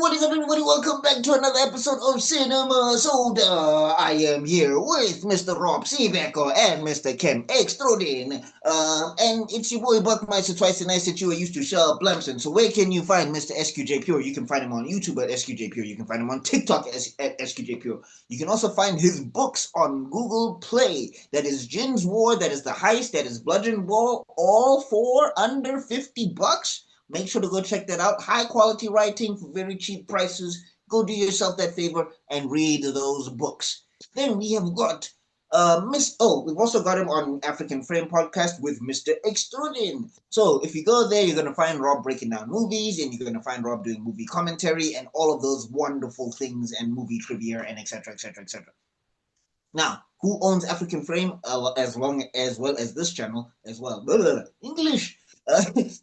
What is up, everybody? Welcome back to another episode of Cinema Soda. I am here with Mr. Rob Seebecker and Mr. Ken Extrudin. And it's your boy Buckmeister, twice the nice that you are used to, Shell Blamson. So where can you find Mr. SQJ Pure? You can find him on YouTube at SQJ Pure. You can find him on TikTok at SQJ Pure. You can also find his books on Google Play. That is Jin's War, that is The Heist, that is Bludgeon Ball, all for under $50. Make sure to go check that out. High quality writing for very cheap prices. Go do yourself that favor and read those books. Then we have got we've also got him on African Frame Podcast with Mr. Extrudin. So if you go there, you're gonna find Rob breaking down movies, and you're gonna find Rob doing movie commentary and all of those wonderful things and movie trivia and etc. etc. etc. Now, who owns African Frame as well as this channel as well? English.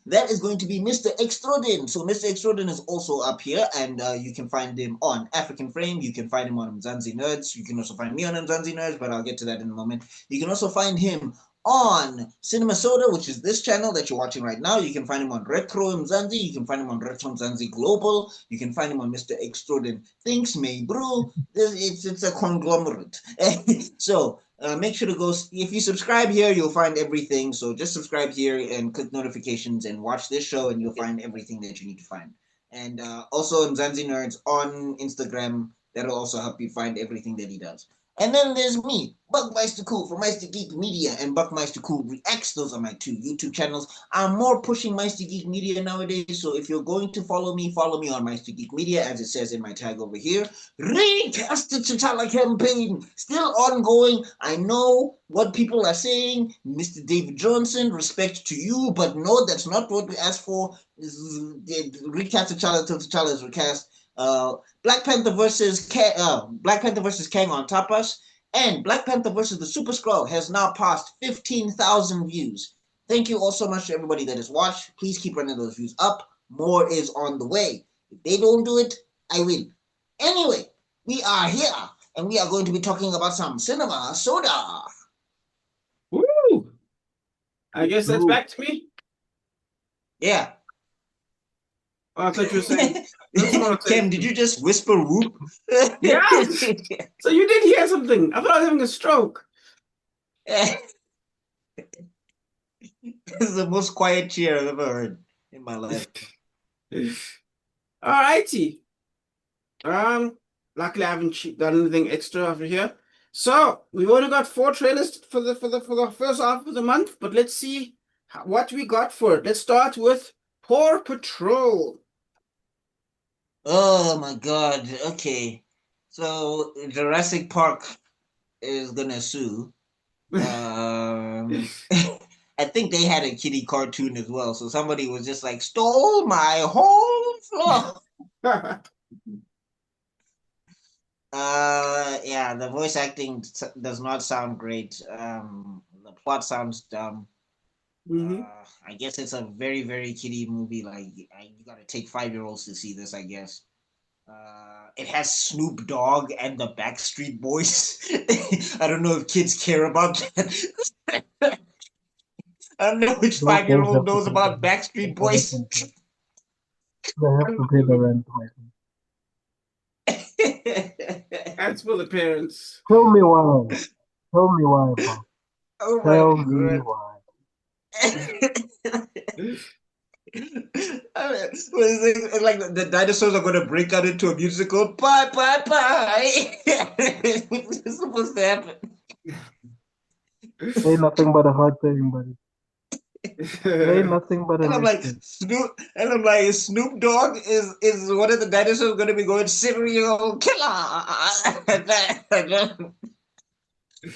That is going to be Mr. Extrudin. So Mr. Extrudin is also up here, and you can find him on African Frame. You can find him on Mzansi Nerds. You can also find me on Mzansi Nerds, but I'll get to that in a moment. You can also find him on Cinema Soda, which is this channel that you're watching right now. You can find him on Retro Mzansi. You can find him on Retro Mzansi Global. You can find him on Mr. Extrudin Thinks May Brew. It's a conglomerate. So make sure to go. If you subscribe here, you'll find everything. So just subscribe here and click notifications and watch this show, and you'll find everything that you need to find. And also Mzansi Nerds on Instagram. That'll also help you find everything that he does. And then there's me, Buckmeister Cool from Meister Geek Media and Buckmeister Cool Reacts. Those are my two YouTube channels. I'm more pushing Meister Geek Media nowadays, so if you're going to follow me on Meister Geek Media, as it says in my tag over here. Recast the T'Challa campaign, still ongoing. I know what people are saying. Mr. David Johnson, respect to you, but no, that's not what we asked for. Recast T'Challa till T'Challa is recast. Black Panther versus Kang on Tapas, and Black Panther versus the Super Skrull has now passed 15,000 views. Thank you all so much to everybody that has watched. Please keep running those views up. More is on the way. If they don't do it, I will. Anyway, we are here, and we are going to be talking about some cinema soda. Woo! I guess that's back to me. Yeah. Oh, I thought you were saying. Kim, did you just whisper whoop? Yeah. So you did hear something. I thought I was having a stroke. This is the most quiet cheer I've ever heard in my life. All righty. Luckily I haven't done anything extra over here. So we've only got 4 trailers for the first half of the month, but let's see what we got for it. Let's start with Paw Patrol. Oh my god, okay. So Jurassic Park is gonna sue. I think they had a kitty cartoon as well, so somebody was just like, stole my whole floor. Yeah, the voice acting does not sound great. The plot sounds dumb. I guess it's a very, very kiddie movie. Like, you gotta take 5-year-olds to see this, I guess. It has Snoop Dogg and the Backstreet Boys. I don't know if kids care about that. I don't know which 5-year-old knows about Backstreet Boys. They have to pay the rent. That's for the parents. Tell me why. Tell me why, Bob. Oh Tell my me god. why. It's like the dinosaurs are going to break out into a musical. Bye, bye, bye. It's supposed to happen. Ain't nothing but a hard thing, buddy. Ain't nothing but a And I'm like, Snoop Dogg is one of the dinosaurs going to be going serial killer. I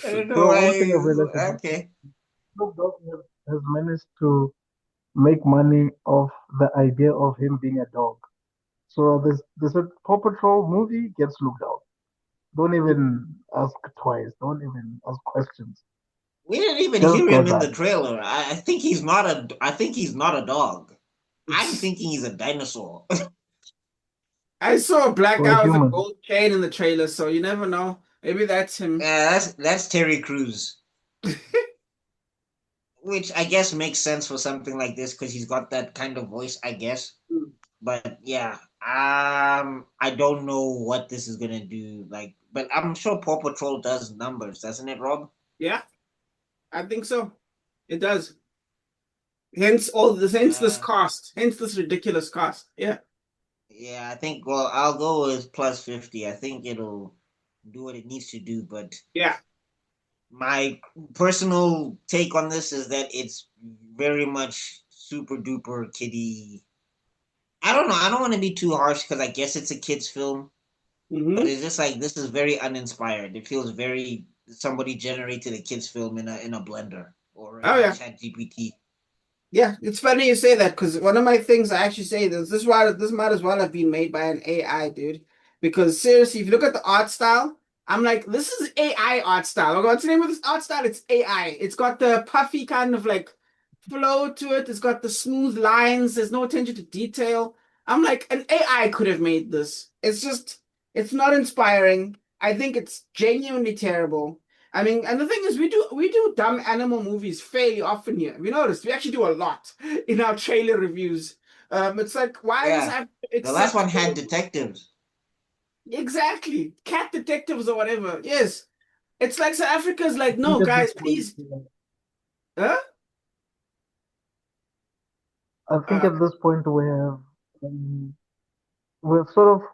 don't know why. Okay. Snoop Dogg has managed to make money off the idea of him being a dog. So this Paw Patrol movie gets looked out. Don't even ask twice. Don't even ask questions. We didn't even hear him in the trailer. I think he's not a dog. I'm thinking he's a dinosaur. I saw a black guy with a gold chain in the trailer, so you never know. Maybe that's him. Yeah, that's Terry Crews. Which I guess makes sense for something like this because he's got that kind of voice, I guess. But yeah, I don't know what this is gonna do. Like, but I'm sure Paw Patrol does numbers, doesn't it, Rob? Yeah, I think so. It does. Hence this Uh, cost. Hence this ridiculous cost. Yeah. yeah, I think. Well, I'll go with plus 50. I think it'll do what it needs to do. But Yeah. my personal take on this is that it's very much super duper kiddie. I don't know. I don't want to be too harsh because I guess it's a kids' film, but Hmm. it's just like this is very uninspired. It feels very somebody generated a kids' film in a blender or Oh in a yeah. chat GPT. Yeah, it's funny you say that because one of my things I actually say this is why this might as well have been made by an AI, dude. Because seriously, if you look at the art style, I'm like, this is AI art style. Okay, what's the name of this art style? It's AI. It's got the puffy kind of like flow to it. It's got the smooth lines. There's no attention to detail. I'm like, an AI could have made this. It's not inspiring. I think it's genuinely terrible. I mean, and the thing is, we do dumb animal movies fairly often here. We noticed we actually do a lot in our trailer reviews. It's like, why does Yeah, have the last one accept had detectives. exactly cat detectives or whatever? Yes, it's like South Africa's I like, think no, at this guys, point, please, huh? I think Uh, at this point um, we're sort of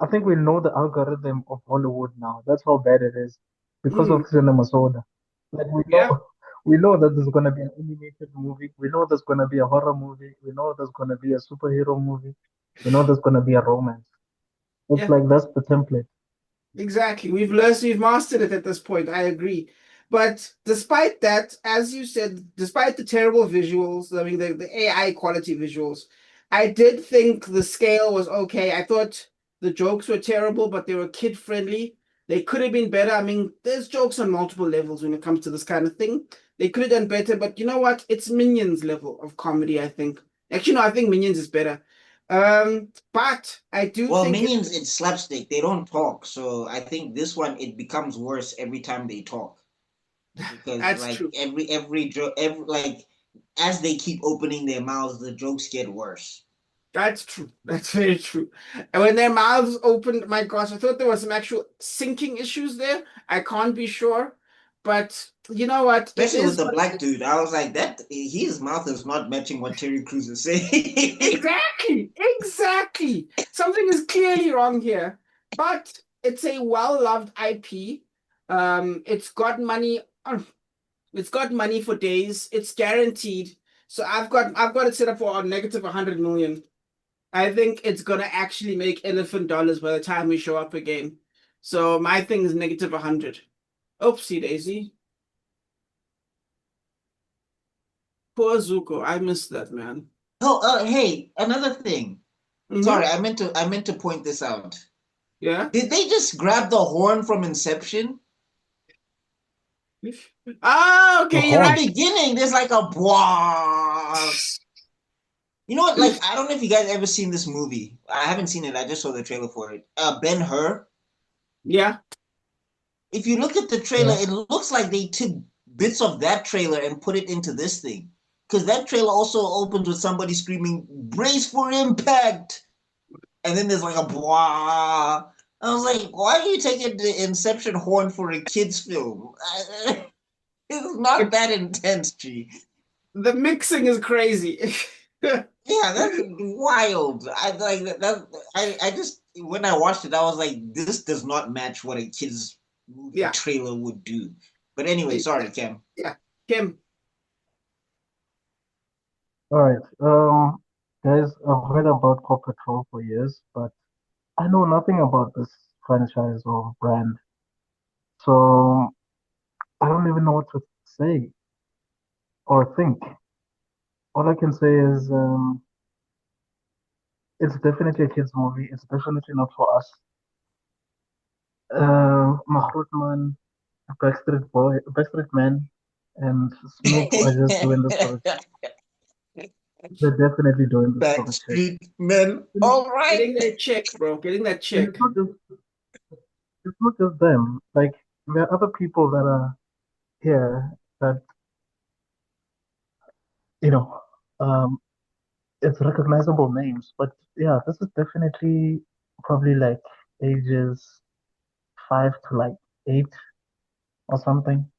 I think we know the algorithm of Hollywood now. That's how bad it is because mm, of Cinema Soda. Like yeah, we know that there's gonna be an animated movie. We know there's gonna be a horror movie. We know there's gonna be a superhero movie. We know there's gonna be a romance. It's yeah. like that's the template. Exactly. We've mastered it at this point. I agree. But despite that, as you said, despite the terrible visuals, I mean the AI quality visuals, I did think the scale was okay. I thought the jokes were terrible, but they were kid friendly. They could have been better. I mean, there's jokes on multiple levels when it comes to this kind of thing. They could have done better, but you know what? It's Minions level of comedy, I think. Actually, no, I think Minions is better. But I do Well, think Minions, it's slapstick. They don't talk, so I think this one it becomes worse every time they talk because that's like true. every joke, every like as they keep opening their mouths, the jokes get worse. That's true. That's very true. And when their mouths opened, my gosh, I thought there was some actual sinking issues there. I can't be sure. But you know what? It Especially with is the what it black is. dude, I was like, that his mouth is not matching what Terry Crews is saying. Exactly. Exactly. Something is clearly wrong here. But it's a well-loved IP. It's got money. It's got money for days. It's guaranteed. So I've got it set up for a negative 100 million. I think it's gonna actually make elephant dollars by the time we show up again. So my thing is negative 100. Oopsie daisy. Poor Zuko. I missed that, man. Oh, hey, another thing. Mm-hmm. Sorry, I meant to point this out. Yeah. Did they just grab the horn from Inception? Ah, The okay, you're In the horn. right. beginning, there's like a blah. You know what? Like, I don't know if you guys ever seen this movie. I haven't seen it. I just saw the trailer for it. Ben-Hur. Yeah. If you look at the trailer, Yeah. it looks like they took bits of that trailer and put it into this thing. Because that trailer also opens with somebody screaming, "Brace for impact!" And then there's like a blah. I was like, why are you taking the Inception horn for a kids' film? It's not It's that intense, G. the mixing is crazy. Yeah, that's wild. I like that. I just when I watched it, I was like, this does not match what a kids movie Yeah. trailer would do. But anyway, sorry, Cam. Yeah. Kim. All right. Guys, I've heard about Paw Patrol for years, but I know nothing about this franchise or brand. So I don't even know what to say or think. All I can say is it's definitely a kids movie. It's definitely not for us. Mahrutman, Backstreet Man, and Snoop are just doing this for the check. They're definitely doing this for the check. Backstreet Men. And, All right. Getting that check, bro. Getting that and check. it's not just them. Like there are other people that are here that you know um it's recognizable names, but yeah, this is definitely probably like ages 5 to like 8 or something.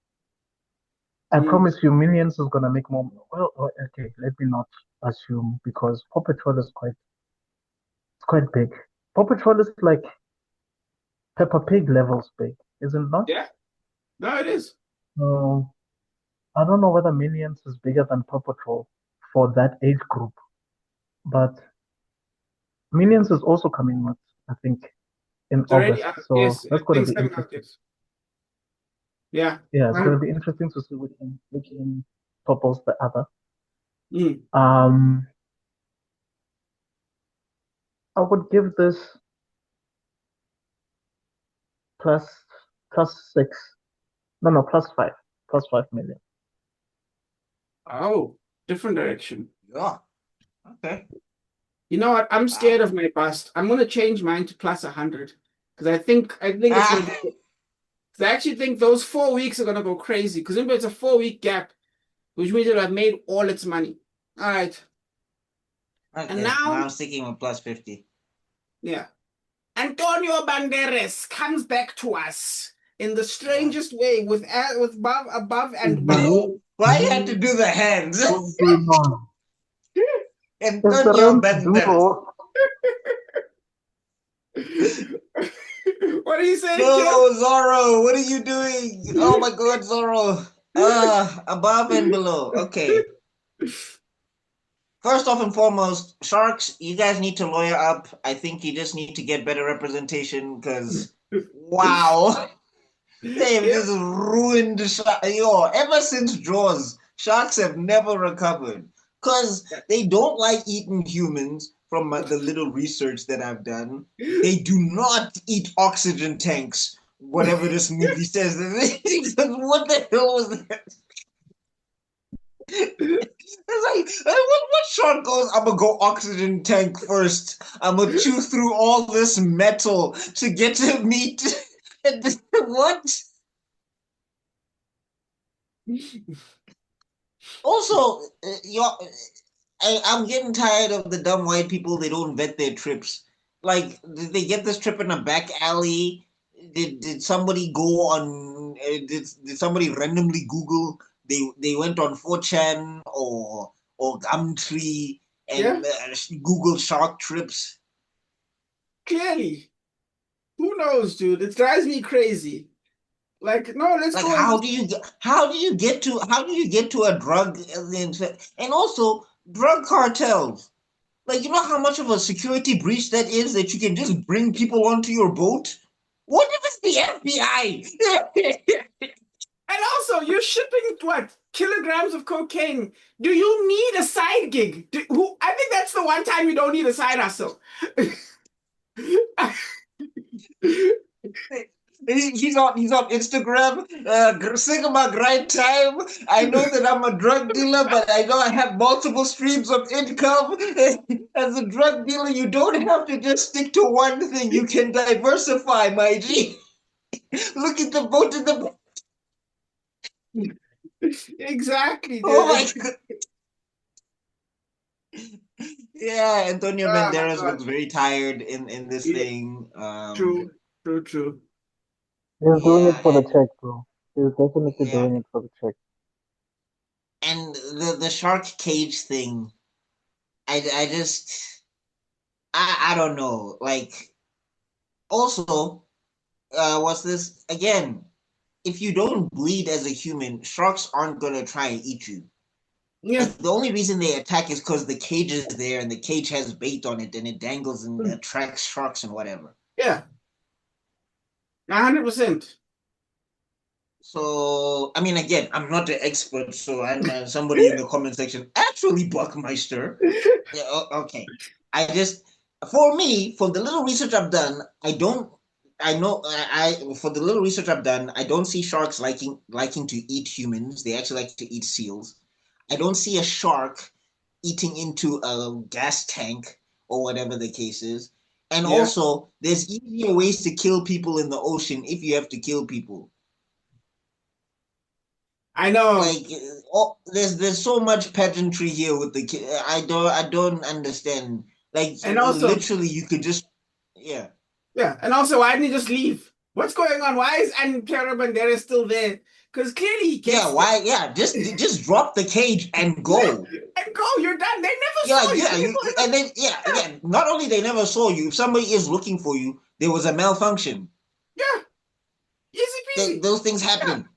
I Mm. promise you, Minions is gonna make more. Well, okay, let me not assume because Paw Patrol is quite big. Paw Patrol is like Peppa Pig levels big, is it not? Yeah, no, it is. So I don't know whether Minions is bigger than Paw Patrol for that age group, but Minions is also coming out, I think, in It's already August. out. So Yes, I that's gonna think be 7 out. interesting. Yes. Yeah. Yeah, it's gonna 100. be interesting to see which one topples the other. Mm. Um, I would give this plus plus 6. No, no, +5 million. Oh, different direction. Yeah. Okay. You know what? I'm scared Wow. of my bust. I'm gonna change mine to +100 because I think it's gonna Ah, be. 'Cause I actually think those 4 weeks are gonna go crazy. Because remember, it's a 4 week gap, which means it'll have made all its money. All right, and okay. Now now, I'm sticking with +50. yeah, Antonio Banderas comes back to us in the Yeah. strangest way with above and below. Blue, Why you had to blue, do the hands? what's going on? It's the Antonio rent Banderas. due. What are you saying, Kim? No, Zorro, what are you doing? Oh my God, Zorro. Above and below. Okay. First off and foremost, sharks, you guys need to lawyer up. I think you just need to get better representation because, wow, they've Kim? just ruined yo. Ever since Jaws, sharks have never recovered because they don't like eating humans. From the little research that I've done, they do not eat oxygen tanks. Whatever this movie says, what the hell was that? It's like, what shark goes, I'm gonna go oxygen tank first. I'm gonna chew through all this metal to get to meat. What? Also, I'm getting tired of the dumb white people. They don't vet their trips. Like, did they get this trip in a back alley? Did somebody go on? Did somebody randomly Google? They went on 4chan or Gumtree Yeah, and Google shark trips. clearly. Who knows, dude? It drives me crazy. Like, no, let's Like, go on this. how do you get to a drug and also drug cartels? Like, you know how much of a security breach that is that you can just bring people onto your boat? What if it's the FBI? And also, you're shipping what? Kilograms of cocaine. Do you need a side gig? I think that's the one time you don't need a side hustle. He's on Instagram, Sigma grind time. I know that I'm a drug dealer, but I know I have multiple streams of income. As a drug dealer, you don't have to just stick to one thing. You can diversify, my G. Look at the boat in the. Exactly, Oh dude. my God. Yeah, Antonio Oh my Banderas God. looks very tired in this Yeah, thing. true, true, true. He's doing it Yeah, for the and check, bro. He's definitely yeah, doing it for the check. and the shark cage thing. I just I don't know. Like, also, what's this again? If you don't bleed as a human, sharks aren't gonna try and eat you. Yeah. Like, the only reason they attack is because the cage is there and the cage has bait on it and it dangles and attracts sharks and whatever. Yeah, 100%. So, I mean, again, I'm not an expert, so I'm somebody in the comment section. Actually, Buckmeister. Yeah, okay. I just, for me, for the little research I've done, I don't. I know I for the little research I've done, I don't see sharks liking to eat humans. They actually like to eat seals. I don't see a shark eating into a gas tank or whatever the case is. And Yeah. also, there's easier ways to kill people in the ocean if you have to kill people. I know. Like, oh, there's so much pageantry here with the kid. I don't understand. Like, And also, literally, you could just, yeah. yeah, and also, why didn't he just leave? What's going on? Why is Antonio Banderas still there? Because clearly he Yeah, gets there. why? Yeah, just drop the cage and go. And go, you're done. They never Yeah, saw you. yeah, People in and then yeah, the, yeah. Not only they never saw you, if somebody is looking for you, there was a malfunction. yeah, easy peasy. Those things Yeah. happen.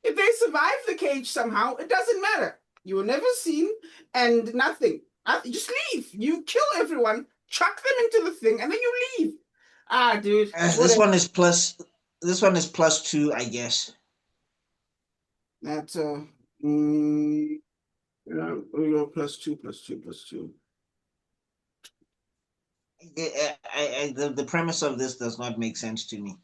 If they survive the cage somehow, it doesn't matter. You were never seen and nothing. Just leave. You kill everyone, chuck them into the thing, and then you leave. Ah, dude, This whatever. one is plus. This one is +2, I guess. That's mm, we go +2, +2, +2. The premise of this does not make sense to me.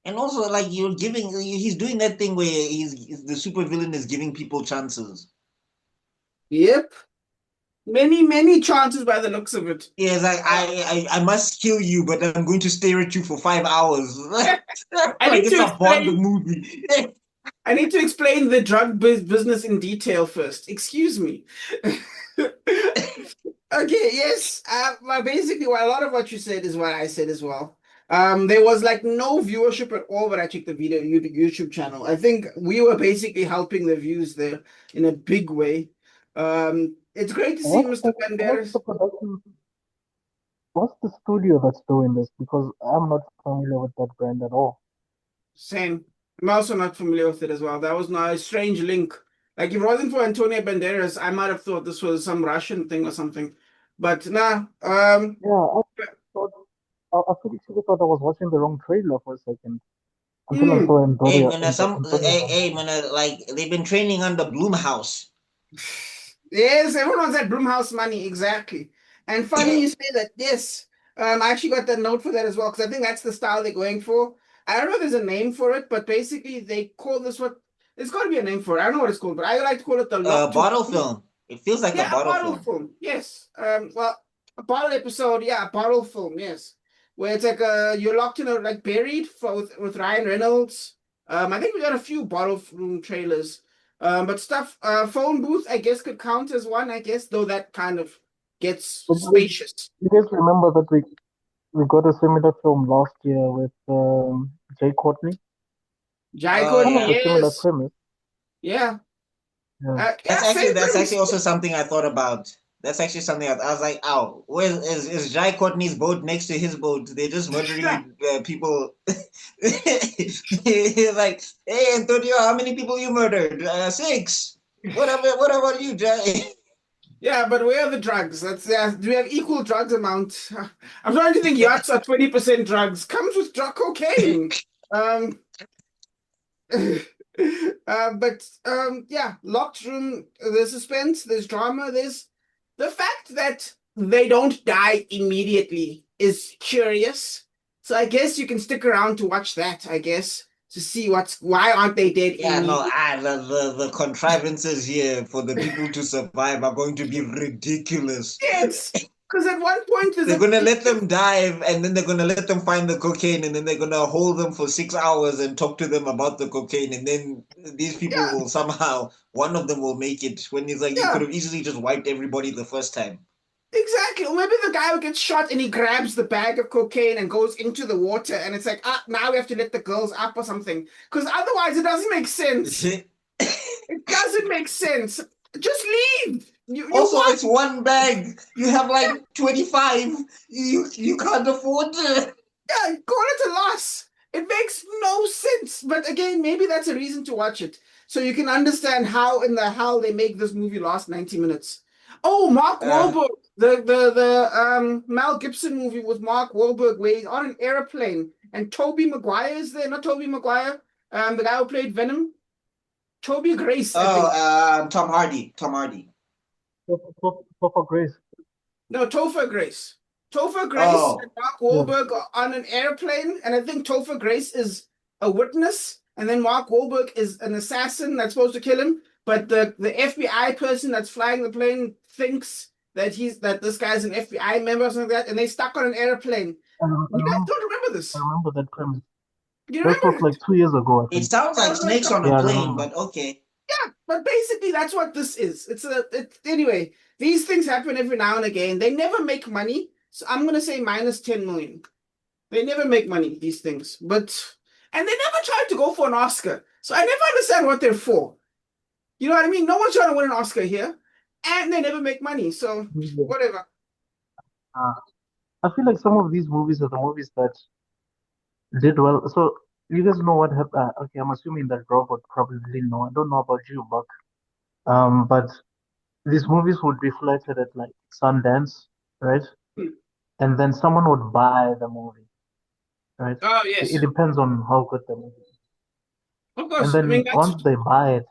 And also, like he's doing that thing where the supervillain is giving people chances. Yep. Many, many chances by the looks of it. Yeah, it's like I must kill you, but I'm going to stare at you for 5 hours. I Like need it's to a Bond explain. movie. I need to explain the drug business in detail first. Excuse me. Okay, yes. Basically, a lot of what you said is what I said as well. There was like no viewership at all when I checked the video YouTube channel. I think we were basically helping the views there in a big way. It's great to see Mr. What's Banderas. the production? What's the studio that's doing this? Because I'm not familiar with that brand at all. Same. I'm also not familiar with it as well. That was not a strange link. Like if it wasn't for Antonio Banderas, I might have thought this was some Russian thing or something. But nah. Yeah, I thought I pretty sure thought I was watching the wrong trailer for a second until I mm, saw Hey Antonio man, Antonio hey Banderas. man, like they've been training under Bloomhouse. yes, everyone wants that Blumhouse money, exactly. And funny you say that. Yes, I actually got that note for that as well because I think that's the style they're going for. I don't know if there's a name for it, but basically they call this what. There's got to be a name for it. I don't know what it's called, but I like to call it the lock to. Bottle film. It feels like a Yeah, a bottle bottle film. film. Yes. Well, a bottle episode. Yeah, a bottle film. Yes, where it's like you're locked in a like buried for with Ryan Reynolds. I think we got a few bottle film trailers. But stuff. Phone booth. I guess could count as one. I guess though that kind of gets But spacious. you guys remember that we got a similar film last year with Jay Courtney? Jai Oh Kind Courtney. of the yeah. similar Yes. premise. Yeah. Yeah. Yeah. Same That's premise. actually also something I thought about. That's actually something I was like, "Ow, where is Jai Courtney's boat next to his boat? They're just murdering people." He's like, "Hey, Antonio, how many people you murdered? 6. What about you, Jai?" Yeah, but where are the drugs? That's yeah. Do we have equal drugs amount? I'm starting to think yachts are 20% drugs. Comes with drug cocaine. Um, yeah, locked room. There's suspense. There's drama. There's the fact that they don't die immediately is curious. So I guess you can stick around to watch that. I guess to see why aren't they dead Yeah, no, immediately? the contrivances here for the people to survive are going to be ridiculous. Yes, because at one point there's They're a gonna let them dive, and then they're gonna let them find the cocaine, and then they're gonna hold them for 6 hours and talk to them about the cocaine, and then these people yeah will somehow one of them will make it. When he's like, you could yeah. have easily just wiped everybody the first time. Exactly. Or maybe the guy who gets shot and he grabs the bag of cocaine and goes into the water, and it's like, now we have to let the girls up or something. Because otherwise, it doesn't make sense. It doesn't make sense. Just leave. You Also, want? it's one bag. You have like 25. You can't afford to. Yeah, call it a loss. It makes no sense. But again, maybe that's a reason to watch it. So you can understand how in the hell they make this movie last 90 minutes. Oh, Mark Uh, Wahlberg, the Mel Gibson movie with Mark Wahlberg, where he's on an airplane and Toby Maguire is there, not Toby Maguire, the guy who played Venom, Toby Grace, I think. Tom Hardy. Tom Hardy. For Grace. No, Topher Grace. Topher Grace and Oh, Mark Yeah. Wahlberg are on an airplane, and I think Topher Grace is a witness, and then Mark Wahlberg is an assassin that's supposed to kill him. But the FBI person that's flying the plane thinks that this guy's an FBI member or something like that, and they're stuck on an airplane. You guys remember, don't remember I this. remember that premise. You This was remember like it? 2 years ago, I It think. sounds like snakes on Yeah, a I plane, remember. but okay. Yeah, but basically that's what this is. Anyway, these things happen every now and again. They never make money. So I'm gonna say minus 10 million. They never make money, these things. And they never tried to go for an Oscar. So I never understand what they're for. You know what I mean? No one's trying to win an Oscar here. And they never make money. So Yeah. whatever. Uh, I feel like some of these movies are the movies that did well. So you guys know what happened? Okay, I'm assuming that Robert probably didn't know. I don't know about you, but these movies would be floated at like Sundance, right? Hmm. And then someone would buy the movie, right? Oh, It yes. depends on how good the movie is. Of And course. I mean, then that's once they buy it,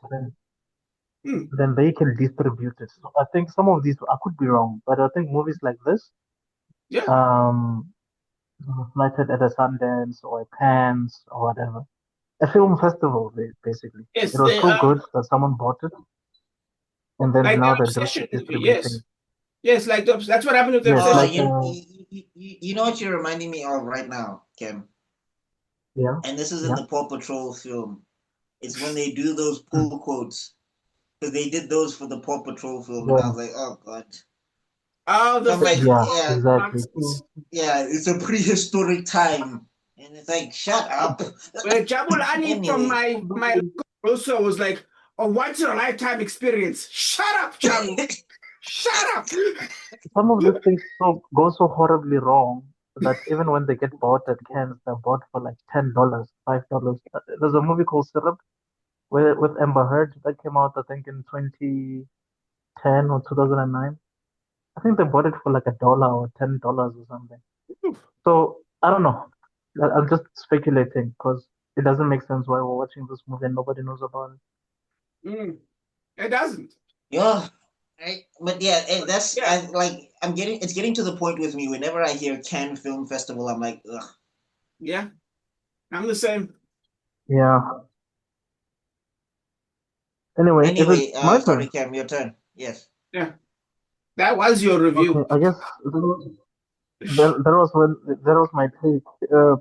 hmm, then they can distribute it. So I think some of these, I could be wrong, but I think movies like this, yeah. um, floated at a Sundance or a Cannes or whatever, a film festival, basically. It Yes, was they so good that someone bought it, and then like the now they're obsession movie, distributing yes. it. Yes, like that's what happened with the Yes, Oh, obsession. like you know what you're reminding me of right now, Kim? yeah, And this is in yeah. the Paw Patrol film. It's when they do those Mm. pull quotes. Because they did those for the Paw Patrol film, and I Yeah, was like, oh god. Oh, the So I'm like, fake yeah, yeah, exactly. nonsense. yeah, it's a prehistoric time. And it's like, shut up. Where Jabulani from Anyway. my local grocer was like, a once in a lifetime experience. Shut up, Jabu. Shut up. Some of these things go so horribly wrong that even when they get bought at Cannes, they're bought for like $10, $5. There's a movie called Syrup with Amber Heard that came out, I think, in 2010 or 2009. I think they bought it for like $1 or $10 or something. So I don't know. I'm just speculating because it doesn't make sense why we're watching this movie and nobody knows about it. It doesn't. Yeah. Right? But yeah, that's Yeah, it's getting to the point with me whenever I hear Cannes Film Festival, I'm like, ugh. yeah. I'm the same. Yeah. Anyway, is it Anyway, my sorry, turn? Cam, your turn. Yes. Yeah. That was your review. Okay, I guess that was that was my take,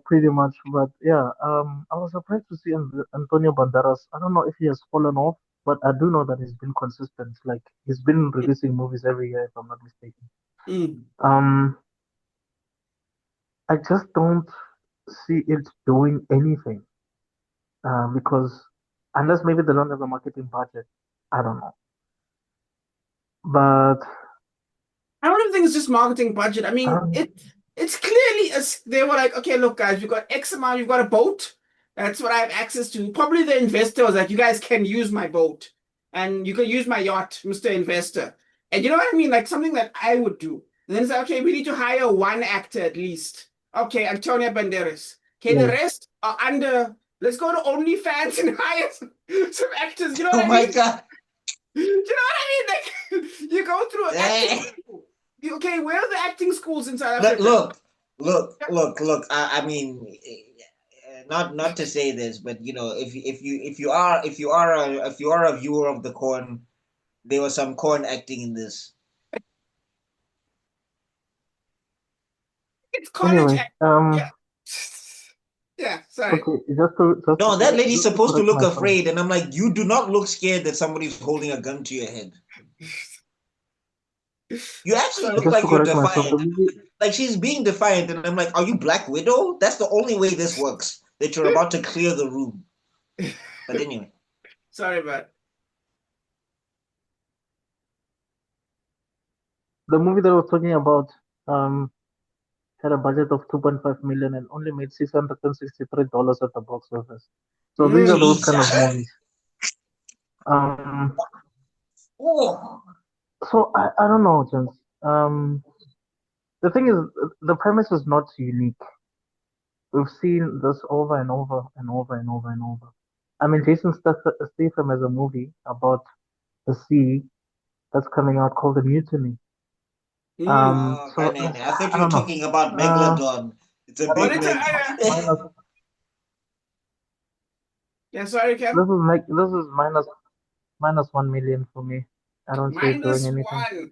pretty much. But yeah, I was surprised to see Antonio Banderas. I don't know if he has fallen off, but I do know that he's been consistent. Like he's been releasing movies every year, if I'm not mistaken. Mm. Um, I just don't see it doing anything, because unless maybe they don't have a marketing budget, I don't know. But I don't even think it's just marketing budget. I mean, um, it's clearly they were like, okay, look, guys, we've got X amount, you've got a boat. That's what I have access to. Probably the investor was like, you guys can use my boat and you can use my yacht, Mr. Investor. And you know what I mean? Like something that I would do. And then it's like, okay, we need to hire one actor at least. Okay, Antonio Banderas. Okay, the yeah, rest are under. Let's go to OnlyFans and hire some actors. You know Oh what I my mean? god. You know what I mean? Like you go through acting Eh. school. Okay, where are the acting schools in South Look, Africa? look. I mean, not to say this, but you know, if you are a viewer of the corn, there was some corn acting in this. It's college anyway, act. Yeah. Yeah, sorry. okay, just No, that lady's to supposed to correct look myself. afraid, and I'm like, you do not look scared that somebody's holding a gun to your head. You actually Sorry. look Just to like you're correct myself, the defiant. movie, Like she's being defiant, and I'm like, are you Black Widow? That's the only way this works. That you're about to clear the room. But anyway, Sorry, but the movie that I was talking about, um, had a budget of 2.5 million and only made $663 at the box office. So these are mm, those kind of Jesus. movies. Um, Oh. so I don't know, James. The thing is, the premise is not unique. We've seen this over and over and over and over and over. I mean, Statham has a movie about the sea that's coming out called The Mutiny. mm. Oh, So I thought I you were don't know. talking about Uh, Megalodon. It's a I Well, don't big it's know. Meg. Minus, yeah, sorry, this Cam. is like this is minus 1 million for me. I don't see it doing anything. -1.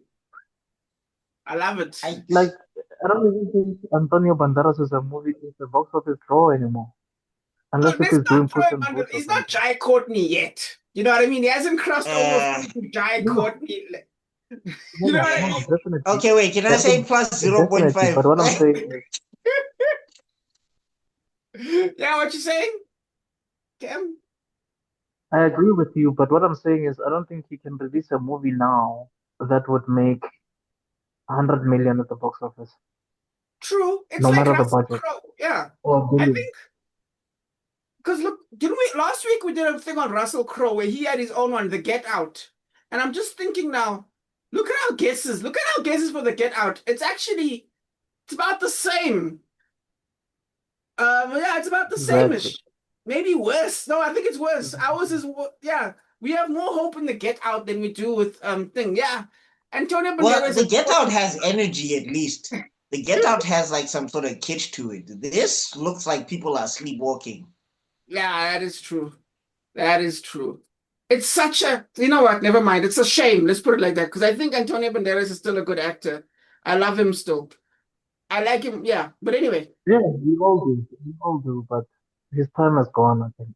I love it. I Like I don't even think Antonio Banderas is a box office draw anymore. Oh, Unless if let's he's not doing throw Puss him in under. Boots or He's not something. Jai Courtney yet. You know what I mean? He hasn't crossed over Uh, from Jai No, Courtney. no, You know no, what I no, mean? definitely. okay, wait, can I say plus Definitely. But 0.5? what I'm saying is, Yeah, what you saying, Kim? I agree with you. But what I'm saying is, I don't think he can release a movie now that would make 100 million at the box office, True. It's no like matter the Russell budget, Crowe. Yeah. or a I billion. think because look, didn't we last week we did a thing on Russell Crowe where he had his own one, The Get Out. And I'm just thinking now, look at our guesses. Look at our guesses for The Get Out. It's about the same. Yeah, it's about the Exactly. same-ish. Maybe worse. No, I think it's worse. Ours is yeah. We have more hope in the Get Out than we do with thing. Yeah. Antonio Well, Banderas the is Get Out has energy at least. The Get Out has like some sort of kitsch to it. This looks like people are sleepwalking. yeah, that is true. That is true. It's such a you know what? Never mind. It's a shame. Let's put it like that. Because I think Antonio Banderas is still a good actor. I love him still. I like him, yeah. But anyway, Yeah, we all do. We all do. But his time has gone, I think.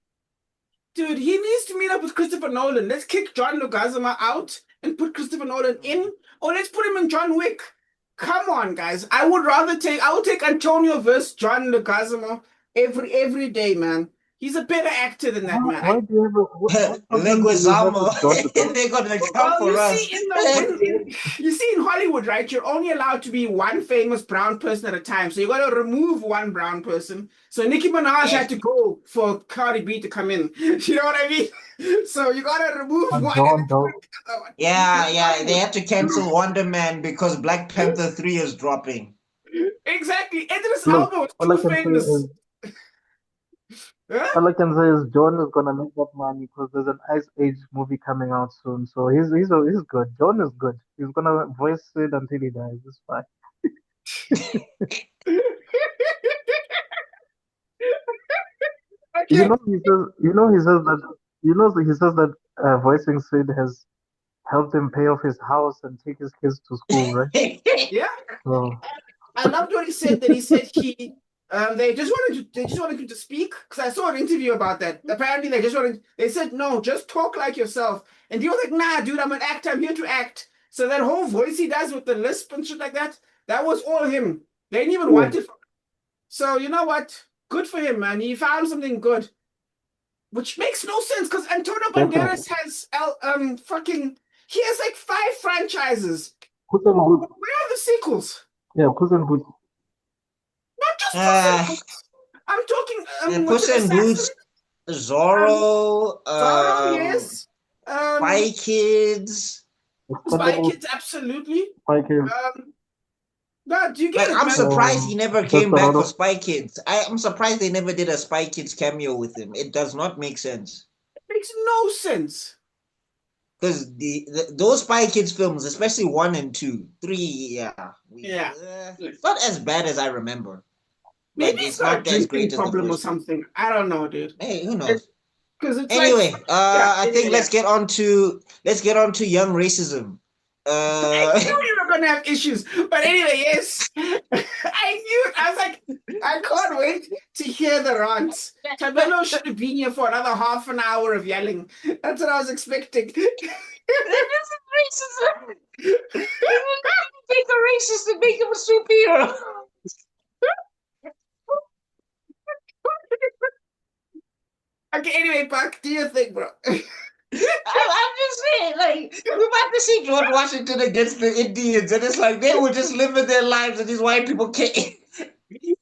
dude, he needs to meet up with Christopher Nolan. Let's kick John Leguizamo out and put Christopher Nolan in, or let's put him in John Wick. Come on, guys. I would take Antonio versus John Leguizamo every day, man. He's a better actor than that man. Why do you have what problem do you have Leguizamo, with John Wick? they're gonna come Well, for you see, us. you see in Hollywood, right? You're only allowed to be one famous brown person at a time. So you got to remove one brown person. So Nicki Minaj Yeah, had to go for Cardi B to come in. You know what I mean? So you got to remove But one and then John, put though, the other one. It's yeah, they Hollywood. have to cancel Wonder Man because Black Panther 3 is dropping. Exactly. Idris look, Elba was all I too can say famous. is Huh? all I can say is John is gonna make that money because there's an Ice Age movie coming out soon. So he's good. John is good. He's gonna voice it until he dies. It's fine. Okay. He says that voicing Sid has helped him pay off his house and take his kids to school, right? Yeah. So I loved what he said. That he said they just wanted him to speak because I saw an interview about that. Apparently, they said no, just talk like yourself. And he was like, nah, dude, I'm an actor. I'm here to act. So that whole voice he does with the lisp and shit like that, that was all him. They didn't even yeah, want it. So you know what? Good for him, man. He found something good, which makes no sense because Antonio definitely. Banderas has fucking he has like 5 franchises. Puss in Boots. Where are the sequels? Yeah, Puss in Boots. Not just Puss in uh, Boots. I'm talking, what's Puss it, in Assassin? Boots, Um, Zorro, Zorro, yes. Spy Kids. Spy Expendables, Kids, absolutely. Spy Kids. But you Like, get it, I'm man. surprised he never came back for Desperado. Spy Kids. I'm surprised they never did a Spy Kids cameo with him. It does not make sense. It makes no sense. Because those Spy Kids films, especially 1 and 2, 3, yeah, Yeah. it's not as bad as I remember, Maybe but he's it's got a not as drinking great as the problem or first two. something. I don't know, dude. Hey, who knows? Because it's like, Anyway, yeah, I think anyway, yeah. let's get on to young racism. I knew you were gonna have issues, but anyway, yes, I knew it. I was like, I can't wait to hear the rants. Tabello should have been here for another half an hour of yelling. That's what I was expecting. This is racism. Take a racist and make him a superhero. Okay, anyway, Buck, do your thing, bro. I'm just saying, like, we're about to see George Washington against the Indians, and it's like they were just living their lives, and these white people can't.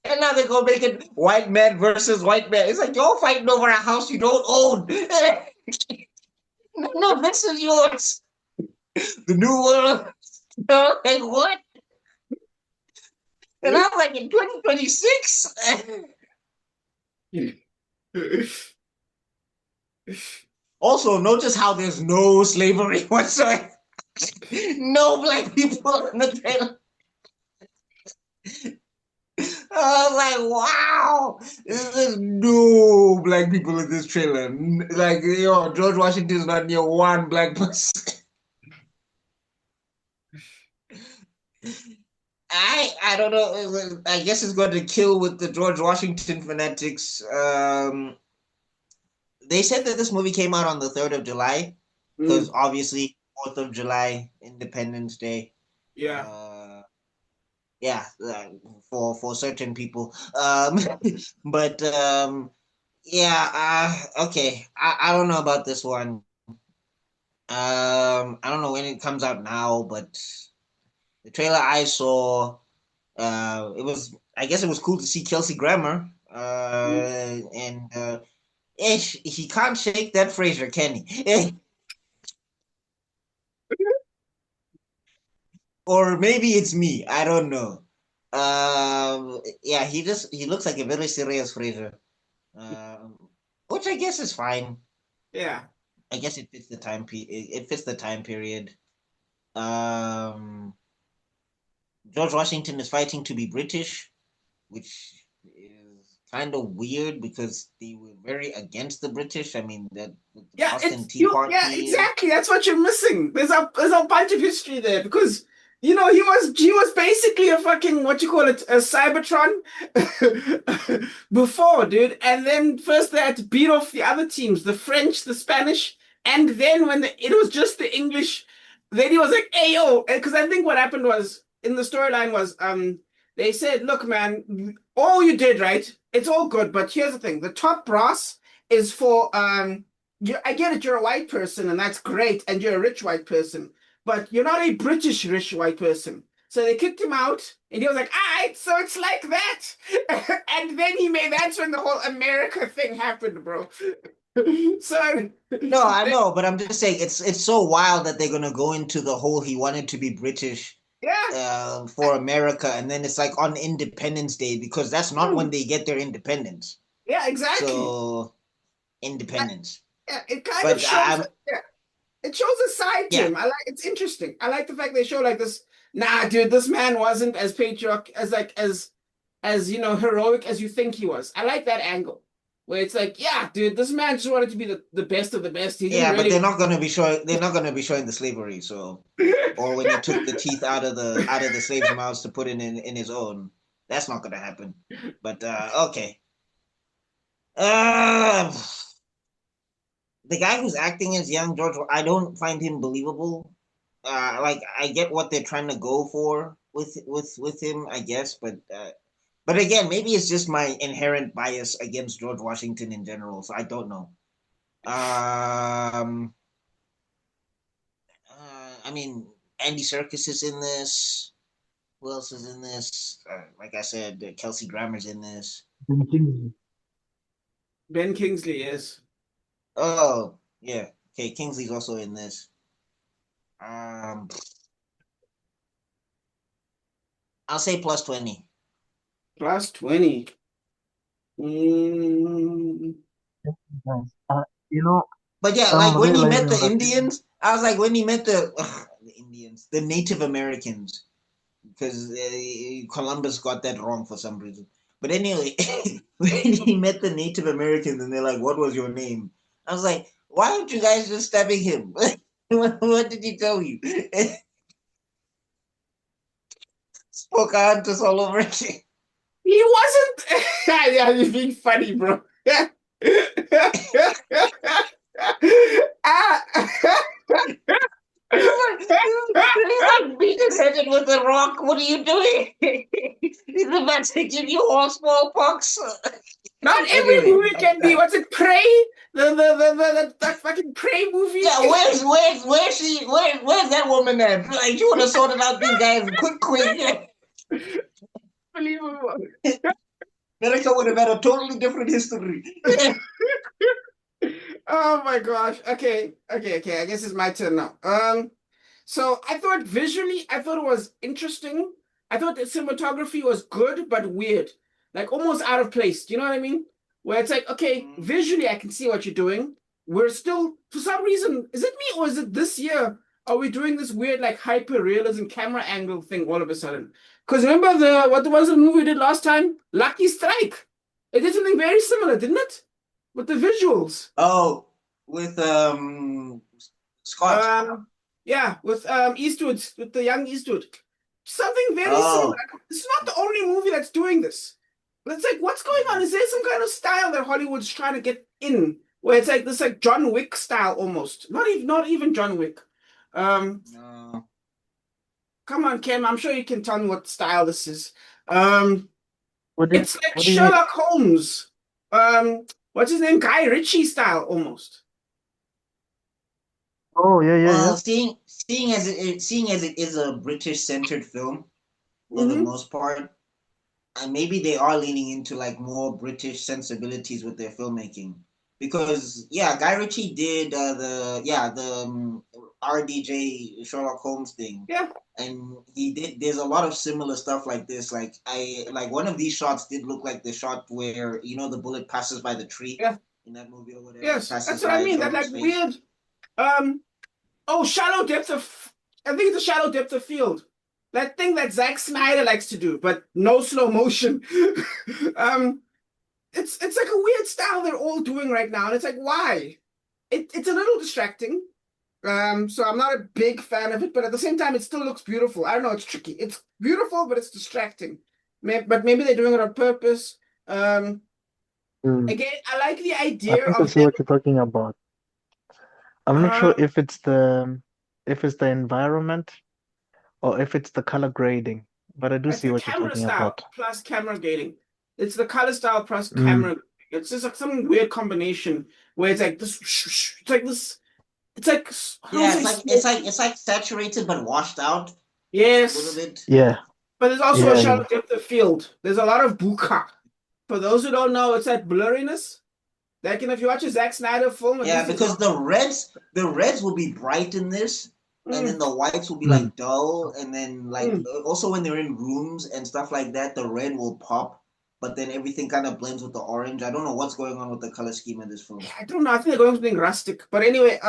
And now they're gonna make it white man versus white man. It's like you're fighting over a house you don't own. No, this is yours. The new world. Like what? And I'm like in 2026. Also, notice how there's no slavery whatsoever. No black people in the trailer. I was like, wow, there's no black people in this trailer. Like, yo, George Washington is not near one black person. I don't know. I guess it's going to kill with the George Washington fanatics. They said that this movie came out on the 3rd of July because Mm, obviously 4th of July, Independence Day. yeah. Uh, yeah, for certain people. But yeah, okay. I don't know about this one. I don't know when it comes out now, but the trailer I saw, it was, I guess it was cool to see Kelsey Grammer. Mm. And ish, he can't shake that Fraser, can he? Or maybe it's me. I don't know. Yeah, he looks like a very serious Fraser. Which I guess is fine. Yeah. I guess it fits the it fits the time period. Um, George Washington is fighting to be British, which is kind of weird because they were very against the British. I mean, the Yeah, Boston it's Tea you. Yeah, Party. exactly. That's what you're missing. There's a bunch of history there because he was basically a fucking what you call it a Cybertron before, dude. And then first they had to beat off the other teams, the French, the Spanish, and then when it was just the English, then he was like, "Hey yo," because I think what happened was in the storyline was they said, "Look, man, all you did right, it's all good, but here's the thing: the top brass is for I get it, you're a white person, and that's great, and you're a rich white person, but you're not a British rich white person." So they kicked him out, and he was like, all right, so it's like that. And then that's when the whole America thing happened, bro. So, No, I know, but I'm just saying it's so wild that they're gonna go into the whole he wanted to be British yeah, for America, and then it's like on Independence Day because that's not when they get their independence. yeah, exactly. So independence, Yeah, it kind of but shows, yeah, it shows a side to yeah, him. It's interesting. I like the fact they show like this. Nah, dude, this man wasn't as patriotic as like as heroic as you think he was. I like that angle where it's like, yeah, dude, this man just wanted to be the best of the best. He didn't yeah, but really. they're not gonna be showing the slavery. So, or when he took the teeth out of the slaves' mouths to put it in his own, that's not gonna happen. But okay. Uh, the guy who's acting as young George, I don't find him believable. Like I get what they're trying to go for with him, I guess, but again, maybe it's just my inherent bias against George Washington in general. So I don't know. Um, I mean, Andy Serkis is in this. Who else is in this? Like I said, Kelsey Grammer's in this. Ben Kingsley. Ben Kingsley is. Oh yeah, okay, Kingsley's also in this. Um, I'll say plus 20. Plus 20. Mm, Nice. You know, But yeah, I'm like when he met realizing the that Indians, I was like, when he met the Indians, the Native Americans, because Columbus got that wrong for some reason. But anyway, when he met the Native Americans and they're like, "What was your name?" I was like, "Why aren't you guys just stabbing him? What did he tell you?" Pocahontas all over again. he wasn't. Yeah, you're being funny, bro. Ah. He's like beating his head in with a rock. What are you doing? He's about to give you all smallpox. Not every Anyway, movie can be. What's it? Prey? That fucking Prey movie. yeah, where's that woman at? Like you would have sorted out these guys quick. Unbelievable. America would have had a totally different history. Oh my gosh. Okay. I guess it's my turn now. So I thought it was interesting. I thought the cinematography was good but weird, like almost out of place. Do you know what I mean? Where it's like, okay, visually I can see what you're doing. We're still, for some reason, is it me or is it this year? Are we doing this weird like hyper realism camera angle thing all of a sudden? Because remember what was the movie we did last time? Lucky Strike. It did something very similar, didn't it? With the visuals. Oh, with Scott. Yeah, with Eastwood, with the young Eastwood. something very similar. It's not the only movie that's doing this. It's like, what's going on? Is there some kind of style that Hollywood's trying to get in, where it's like this, like John Wick style almost? Not even John Wick. No. Come on, Kim. I'm sure you can tell me what style this is. What do you, It's like what do you mean? Sherlock Holmes. What's his name? Guy Ritchie style almost. Oh, yeah, yeah, yeah. Well, seeing as it is a British-centered film for the Hmm. most part, and maybe they are leaning into like more British sensibilities with their filmmaking. Because yeah, Guy Ritchie did the RDJ Sherlock Holmes thing, Yeah, and he did. There's a lot of similar stuff like this. Like one of these shots did look like the shot where the bullet passes by the tree yeah, in that movie or whatever. It yes. passes That's what I by mean. That like Sherlock's face. weird. Shallow depth of. I think it's a shallow depth of field. That thing that Zack Snyder likes to do, but no slow motion. um, it's like a weird style they're all doing right now, and it's like why? It's a little distracting. So I'm not a big fan of it, but at the same time, it still looks beautiful. I don't know, it's tricky. It's beautiful, but it's distracting. But maybe they're doing it on purpose. Um, Hmm. Again, I like the I idea think I of see them. what you're talking about. I'm not sure Uh, if it's the environment or if it's the color grading, but I do it's see the what you're camera talking style about. plus camera grading. It's the color style plus Mm. camera. It's just like some weird combination where it's like this. It's like this. It's like I don't Yeah, say it's like it's smoke. like it's like saturated but washed out a little Yes, bit. Yeah, but there's also a yeah, shallow yeah. depth of field. There's a lot of bokeh. For those who don't know, it's that blurriness. Like, if you watch a Zack Snyder film and Yeah, this is because the reds will be bright in this, and then mm, the whites will be Mm. like dull, and then like mm. also when they're in rooms and stuff like that, the red will pop, but then everything kind of blends with the orange. I don't know what's going on with the color scheme in this film. I don't know. I think they're going something rustic. But anyway,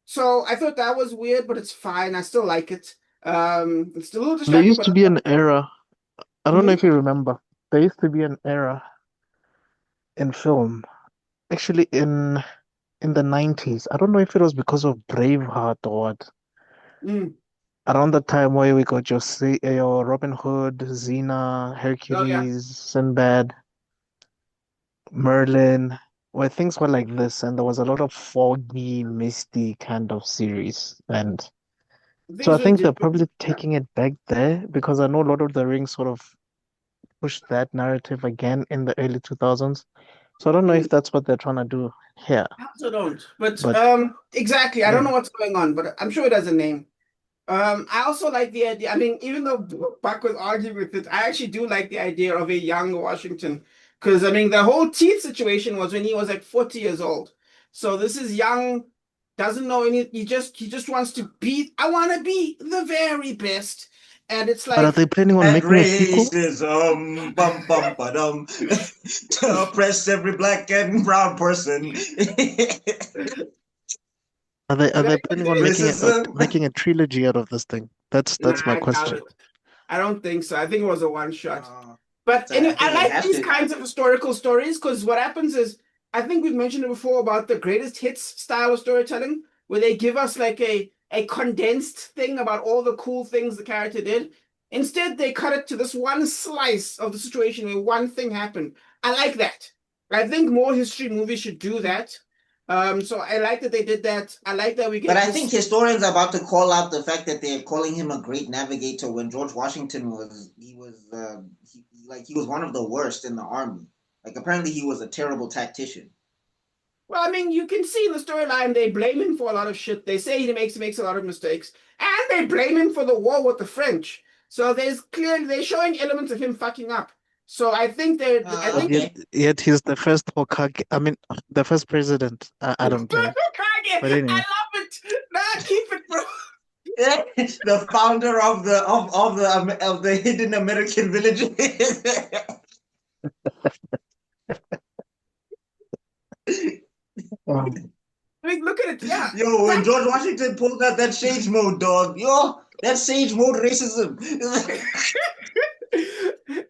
so I thought that was weird, but it's fine. I still like it. It's a little There distracting, used but to be an era, I don't know mhm. if you remember, there used to be an era in film, actually in the 90s. I don't know if it was because of Braveheart or what. Mm. Around the time where we got your Robin Hood, Xena, Oh yeah, Hercules, Sinbad, Merlin, where things were like this, and there was a lot of foggy, misty kind of series. And so I things really think they're did. probably Yeah. taking it back there because I know Lord of the Rings sort of pushed that narrative again in the early 2000s. So I don't know Mm. if that's what they're trying to do here. I also don't. But But exactly. I don't know yeah. what's going on, but I'm sure it has a name. I also like the idea. I mean, even though Buck was arguing with it, I actually do like the idea of a young Washington. Because I mean, the whole teeth situation was when he was like 40 years old. So this is young, doesn't know any. He just wants to be. I want to be the very best, and it's But are like they planning on At making a sequel? racism, bum bum ba dum, to oppress every black and brown person. Are I they think planning on Racism. making a trilogy out of this thing? nah, That's my I doubt question. it. I don't think so. I think it was a one shot. Uh, But so I anyway, I think it like has these to. kinds of historical stories because what happens is, I think we've mentioned it before about the greatest hits style of storytelling, where they give us like a condensed thing about all the cool things the character did. Instead, they cut it to this one slice of the situation where one thing happened. I like that. I think more history movies should do that. So I like that they did that. I like that we But get I think this. historians are about to call out the fact that they're calling him a great navigator when George Washington he was one of the worst in the army. Like apparently he was a terrible tactician. Well, I mean, you can see in the storyline they blame him for a lot of shit. They say he makes a lot of mistakes, and they blame him for the war with the French. So there's clearly they're showing elements of him fucking up. So I think they're I But think Okay. yet he's the first Hokage. I mean, the first president. I don't get it. But I anyway, love it. Nah, keep it, bro. The founder of the hidden American village. um, I mean, look at it. Yeah, Yo, when George Washington pulled out that sage mode, dog, yo, that sage mode racism.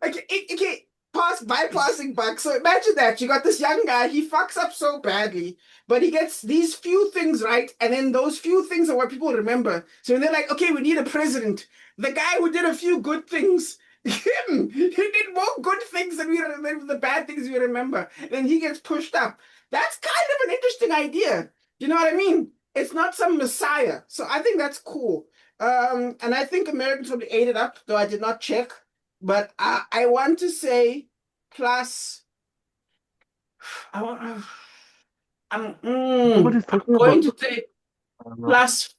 okay, okay. bypassing bugs. So imagine that you got this young guy, he fucks up so badly, but he gets these few things right, and then those few things are what people remember. So when they're like, okay, we need a president, the guy who did a few good things, him, he did more good things than we remember, the bad things we remember. Then he gets pushed up. That's kind of an interesting idea. You know what I mean? It's not some messiah. So I think that's cool. And I think Americans probably ate it up, though I did not check. But I want to say plus. I want. Nobody's I'm talking going about. to say I don't know. plus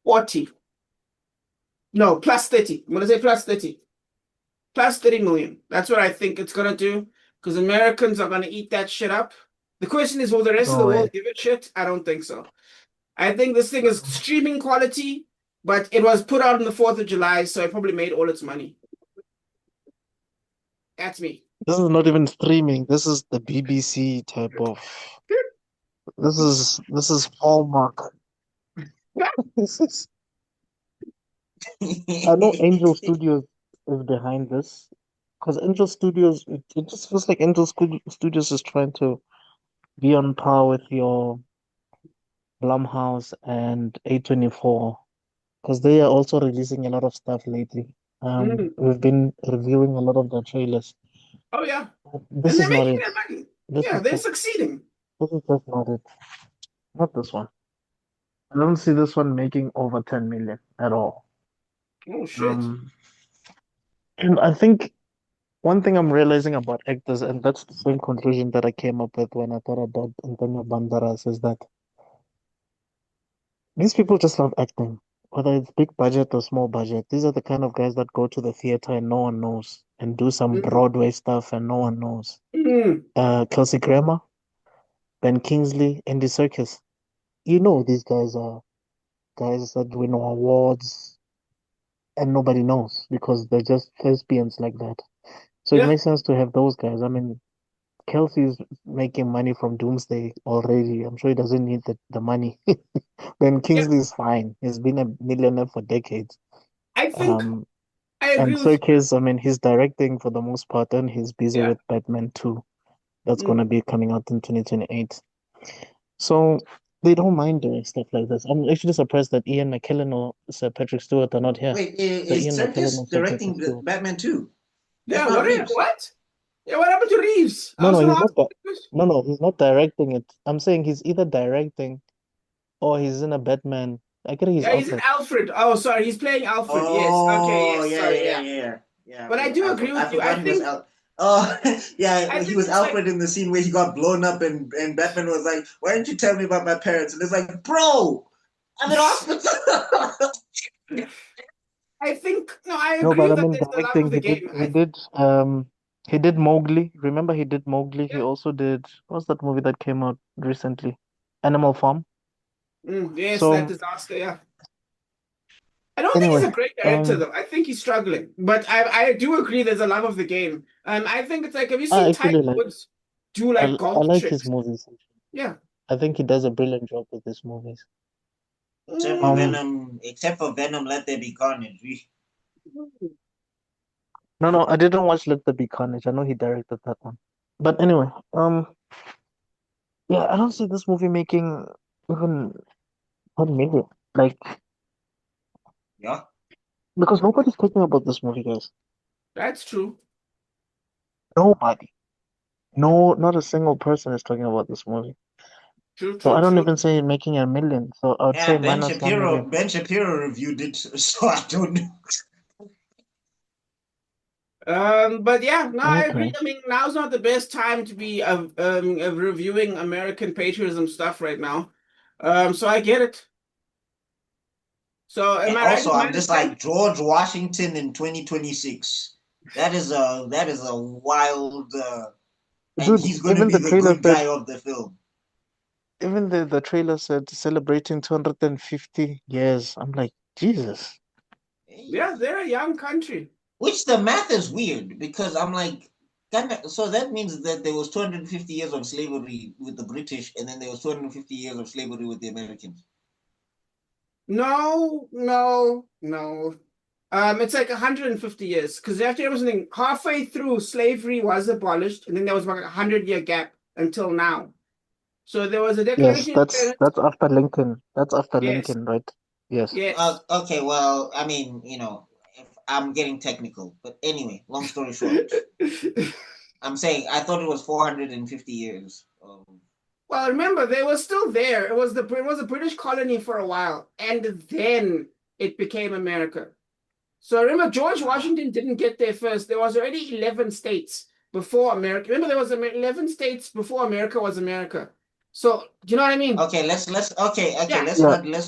40. No, plus 30. I'm going to say plus 30. Plus 30 million. That's what I think it's going to do. Because Americans are going to eat that shit up. The question is, will the rest of No the way. world give a shit? I don't think so. I think this thing is streaming quality, but it was put out on the 4th of July, so it probably made all its money. That's me. This is not even streaming. This is the BBC type of. This is Hallmark. This is. I know Angel Studios is behind this because Angel Studios. It just feels like Studios is trying to be on par with your Blumhouse and A24 because they are also releasing a lot of stuff lately. Mm. We've been reviewing a lot of the trailers. Oh, yeah. And This they're is not making it. their money. This Yeah, is they're just succeeding. this is just not it. Not this one. I don't see this one making over 10 million at all. Oh, shit. Um, and I think one thing I'm realizing about actors, and that's the same conclusion that I came up with when I thought about Antonio Banderas, is that these people just love acting, whether it's big budget or small budget. These are the kind of guys that go to the theater and no one knows, and do some Mm. Broadway stuff and no one knows. Mm. Kelsey Grammer, Ben Kingsley, Andy Serkis. You know these guys are guys that win awards and nobody knows because they're just thespians like that. So it Yeah, makes sense to have those guys. I mean, Kelsey's making money from Doomsday already. I'm sure he doesn't need the money. Ben yeah. Kingsley is fine. He's been a millionaire for decades. I think Um, I and agree with you. Serkis, I mean, he's directing for the most part, and he's busy Yeah. with Batman 2. That's Mm. gonna be coming out in 2028. So they don't mind doing stuff like this. I'm actually surprised that Ian McKellen or Sir Patrick Stewart are not here. Wait, So is Ian McKellen Circus or Sir Patrick directing Stewart. Batman 2? That's Yeah, not what? Reeves. What? Yeah, what happened to Reeves? I No, was no, gonna he's ask not. this. No, no, he's not directing it. I'm saying he's either directing or he's in a Batman. I get he's Yeah, he's in Alfred. Alfred. Oh, sorry, he's playing Alfred. Yes. Okay, Oh, yes, yeah, sorry, yeah, yeah, yeah. yeah, yeah. Yeah, But I okay. do agree I with you. I forgot he was think Al. Oh, yeah, I he think was it's like Alfred in the scene where he got blown up, and Batman was like, "Why didn't you tell me about my parents?" And it's like, "Bro, I'm in hospital." I think no, I No, but agree I that mean there's the love directing. of the He did. game. He did Mowgli. Remember, he did Mowgli. He Yeah. also did. What's that movie that came out recently? Animal Farm. Yes, that So disaster, yeah. I don't think he's anyway, a great director um, though. I think he's struggling. But I do agree there's a love of the game. I think it's like, have you I seen Tiger actually like. Woods do I like I golf like his trips? movies. Yeah. I think he does a brilliant job with his movies. Um, Except for Venom, Let There Be Carnage. no, no, I didn't watch Let There Be Carnage. I know he directed that one. But anyway, yeah, I don't see this movie making even 1 million. Like, Yeah. because nobody's talking about this movie, guys. That's true. Nobody. No, not a single person is talking about this movie. True, So I true, don't true. even say making 1 million. So I would Yeah, say minus 1 million. Ben Shapiro reviewed it, so I don't know. But yeah, no, I agree. Okay. I mean, now's not the best time to be reviewing American patriotism stuff right now. So I get it. So am And I right also, with I'm minus just 10? like George Washington in 2026. That is a wild, and Dude, he's going to even be the the trailer good said, guy of the film. even the trailer said celebrating 250 years. I'm like, Jesus. Yeah, they're a young country. Which the math is weird because I'm like, so that means that there was 250 years of slavery with the British, and then there was 250 years of slavery with the Americans. No, no, no. It's like 150 years because you have to remember something. Halfway through, slavery was abolished, and then there was about a 100-year gap until now. So there was a Yes, Declaration of that's Independence. after Lincoln. That's after Yes, Lincoln, right? Yes. yes. Okay, well, I mean, if I'm getting technical, but anyway, long story short, I'm saying I thought it was 450 years. Well, remember, they were still there. It was a British colony for a while, and then it became America. So remember, George Ah, Washington didn't get there first. There was already 11 states before America. Remember, there was 11 states before America was America. So, do you know what I mean? okay, okay, Yeah, Yeah, let's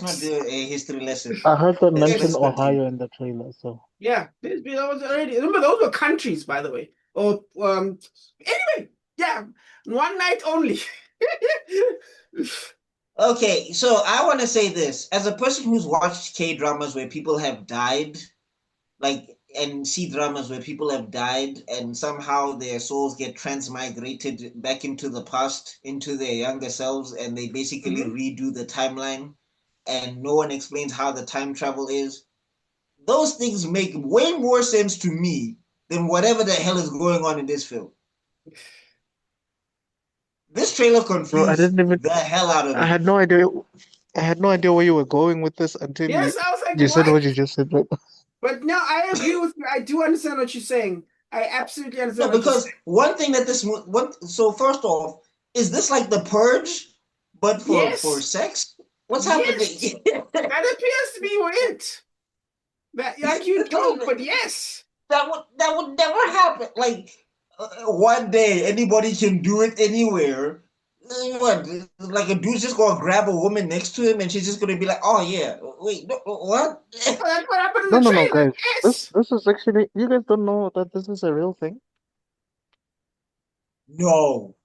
not do a history lesson. I heard them mention Let's it's continue. Ohio in the trailer, so yeah. There was already. Remember, those were countries, by the way. Or anyway, yeah, one night only. Okay, so I want to say this as a person who's watched K dramas where people have died, like and C dramas where people have died and somehow their souls get transmigrated back into the past, into their younger selves, and they basically Mhm. redo the timeline, and no one explains how the time travel is. Those things make way more sense to me than whatever the hell is going on in this film. This trailer bro, I confused didn't even. the hell out of I me. had no idea. I had no idea where you were going with this until Yes, I was like, you said what? what you just said. Right? But no, I agree with you. I do understand what you're saying. I absolutely No, understand what you're because saying. one thing that this one so first off, is this like the purge, but for Yes, sex? What's happening? yes, that appears to be it. That like you joke, but yes. That would never happen. Like one day anybody can do it anywhere. What? Like a dude's just gonna grab a woman next to him and she's just gonna be like, "Oh yeah, wait, no, what?" Well, that's what happened in No, the no, no, trailer. guys. This Yes. this is actually. You guys don't know that this is a real thing. No.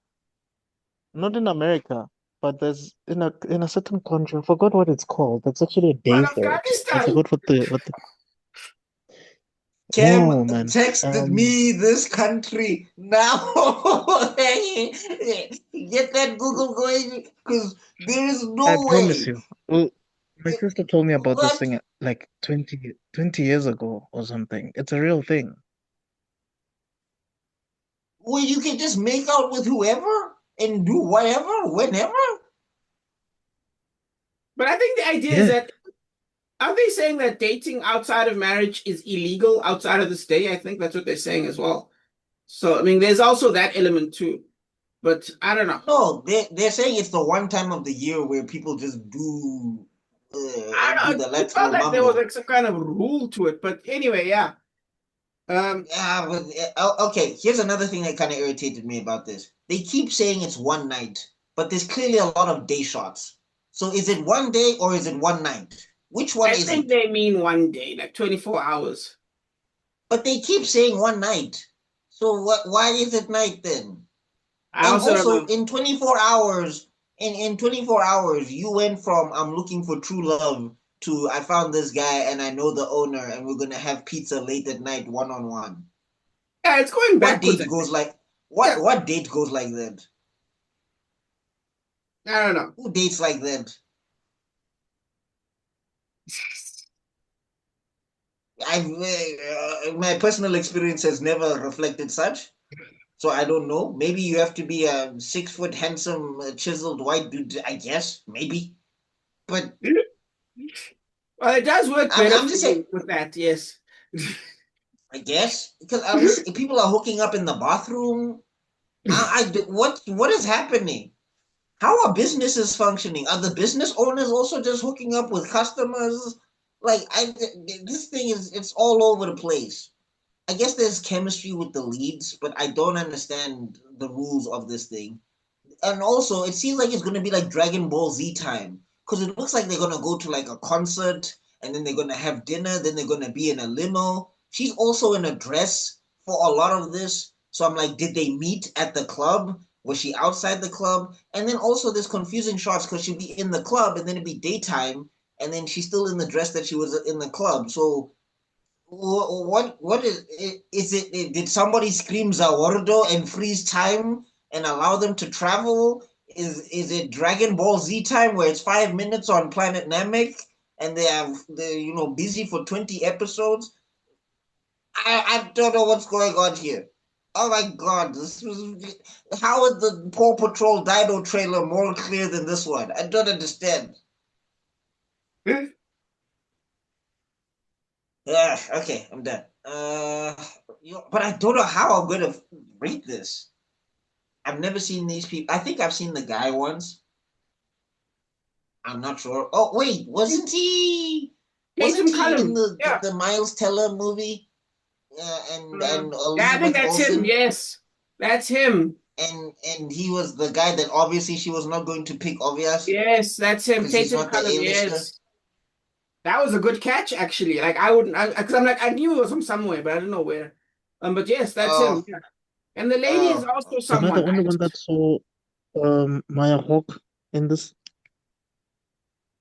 Not in America, but there's in a certain country. I forgot what it's called. That's actually a Well, day for it. I Afghanistan. forgot what the. Cam No, man. texted me this country now. Get that Google going because there is I no promise way. you. Well, my sister told me about this What? thing like 20 years ago or something. It's a real thing. Where you can just make out with whoever and do whatever, whenever? But I think the idea is Yeah. that are they saying that dating outside of marriage is illegal outside of the state? I think that's what they're saying as well. So I mean, there's also that element too. But I don't know. No, they're saying it's the one time of the year where people just I do don't know. the It felt lateral like there was mambo. like some kind of rule to it. But anyway, yeah. Um, Yeah, but okay. Here's another thing that kind of irritated me about this. They keep saying it's one night, but there's clearly a lot of day shots. So is it one day or is it one night? Which one I is think it? they mean one day, like 24 hours. But they keep saying one night. So what? Why is it night then? I And also don't also know. in 24 hours, in 24 hours, you went from I'm looking for true love to I found this guy and I know the owner and we're gonna have pizza late at night one on one. Yeah, it's going What backwards, date I goes think. like Yeah, what date goes like that? I don't know. Who dates like that? My personal experience has never reflected such, so I don't know. Maybe you have to be a 6 foot, handsome, chiseled white dude. I guess maybe, but Well, it does work I'm better I'm for just saying. you with that, yes. I guess because I'm just people are hooking up in the bathroom. What is happening? How are businesses functioning? Are the business owners also just hooking up with customers? Like this thing is it's all over the place. I guess there's chemistry with the leads, but I don't understand the rules of this thing. And also, it seems like it's gonna be like Dragon Ball Z time because it looks like they're gonna go to like a concert and then they're gonna have dinner, then they're gonna be in a limo. She's also in a dress for a lot of this, so I'm like, did they meet at the club? Was she outside the club? And then also there's confusing shots because she'll be in the club and then it'd be daytime, and then she's still in the dress that she was in the club. So what is it? Did somebody scream Zawardo and freeze time and allow them to travel? Is it Dragon Ball Z time where it's 5 minutes on Planet Namek and they're busy for 20 episodes? I don't know what's going on here. Oh my god, this was how is the Paw Patrol Dino trailer more clear than this one? I don't understand. Yeah, okay, I'm done. But I don't know how I'm gonna rate this. I've never seen these people. I think I've seen the guy once. I'm not sure. Oh wait, wasn't Tatum he in Cullum. the Yeah. the Miles Teller movie? And Yeah, I think Elizabeth that's him. Olsen, Yes, that's him. and he was the guy that obviously she was not going to pick, obvious, Yes, that's him. because he's Tatum not the Cullum. A-lister. Yes. That was a good catch, actually. Like I wouldn't, because I'm like I knew it was from somewhere, but I didn't know where. But yes, that's him. Oh, Yeah. And the lady is oh, also Am I the someone. only one that saw Maya Hawke in this?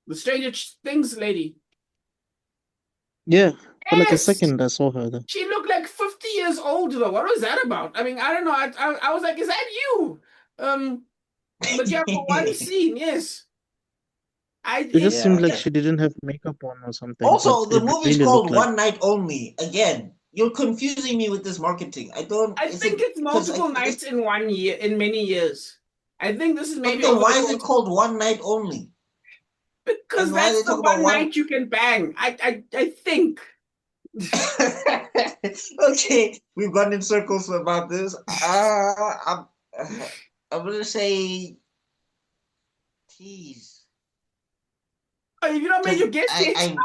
The Stranger Things lady. Yeah, for like a Yes, second I saw her there. she looked like 50 years old though. What was that about? I mean, I don't know. I was like, is that you? Um, but yeah, for one scene, yes. It just seemed yeah. like she didn't have makeup on or something, but Also, the it movie's really looked called like One Night Only. Again, you're confusing me with this marketing. I don't. I Is think it it's because multiple nights in 1 year, in many years. I think this is But maybe then over the why is it course called One Night Only? because And why that's they the talk about one one? night you can bang. I think. Okay, we've gone in circles about this. I'm gonna say, geez, Oh, if you don't make because your guess yet.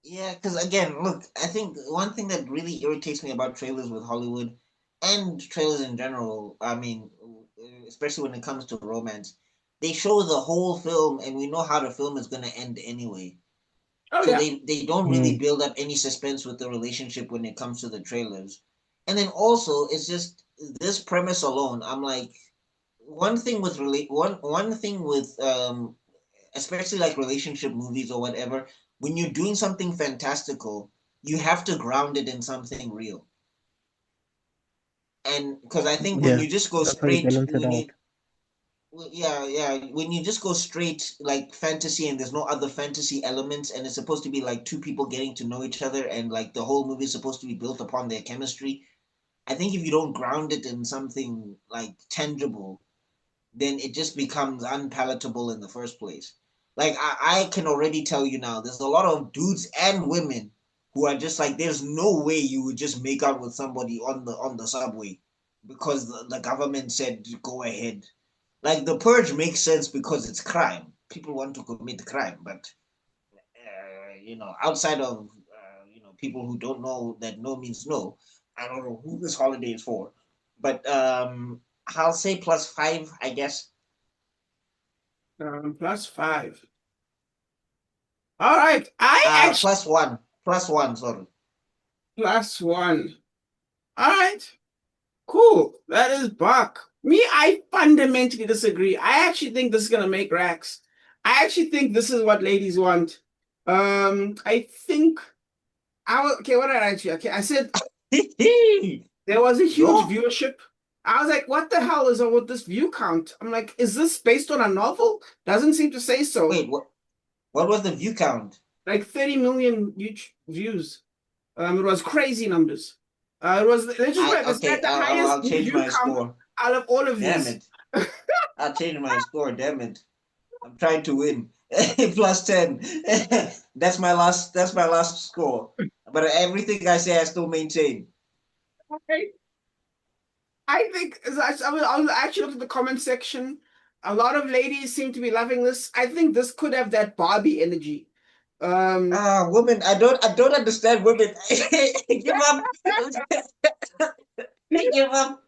yeah, because again, look, I think one thing that really irritates me about trailers with Hollywood and trailers in general, I mean, especially when it comes to romance, they show the whole film, and we know how the film is gonna end anyway. Oh So yeah. they don't really mm, build up any suspense with the relationship when it comes to the trailers. And then also it's just this premise alone. I'm like, one thing with especially like relationship movies or whatever, when you're doing something fantastical, you have to ground it in something real. And because I think when yeah, you just go that's how you straight, balance it out. yeah, when you just go straight like fantasy and there's no other fantasy elements, and it's supposed to be like two people getting to know each other, and like the whole movie is supposed to be built upon their chemistry. I think if you don't ground it in something like tangible, then it just becomes unpalatable in the first place. Like I can already tell you now, there's a lot of dudes and women who are just like, there's no way you would just make out with somebody on the subway because the government said go ahead. Like the purge makes sense because it's crime. People want to commit crime, but outside of people who don't know that no means no. I don't know who this holiday is for, but I'll say +5, I guess. +5. All right. I actually +1, sorry. +1. All right. Cool. That is Buck. Me, I fundamentally disagree. I actually think this is gonna make racks. I actually think this is what ladies want. I think okay, what did I actually okay? I said there was a huge Yo, viewership. I was like, what the hell is up with this view count? I'm like, is this based on a novel? Doesn't seem to say so. wait, what was the view count? Like 30 million YouTube views. It was crazy numbers. It was let's just put it, this had Okay, the highest I'll change view my count score. out of all of Damn these. it! I'll change my score. Damn it! I'm trying to win. +10. That's my last score. But everything I say, I still maintain. Okay. I think I was actually looked at the comment section. A lot of ladies seem to be loving this. I think this could have that Barbie energy. Women. I don't understand women. Give up. Give up.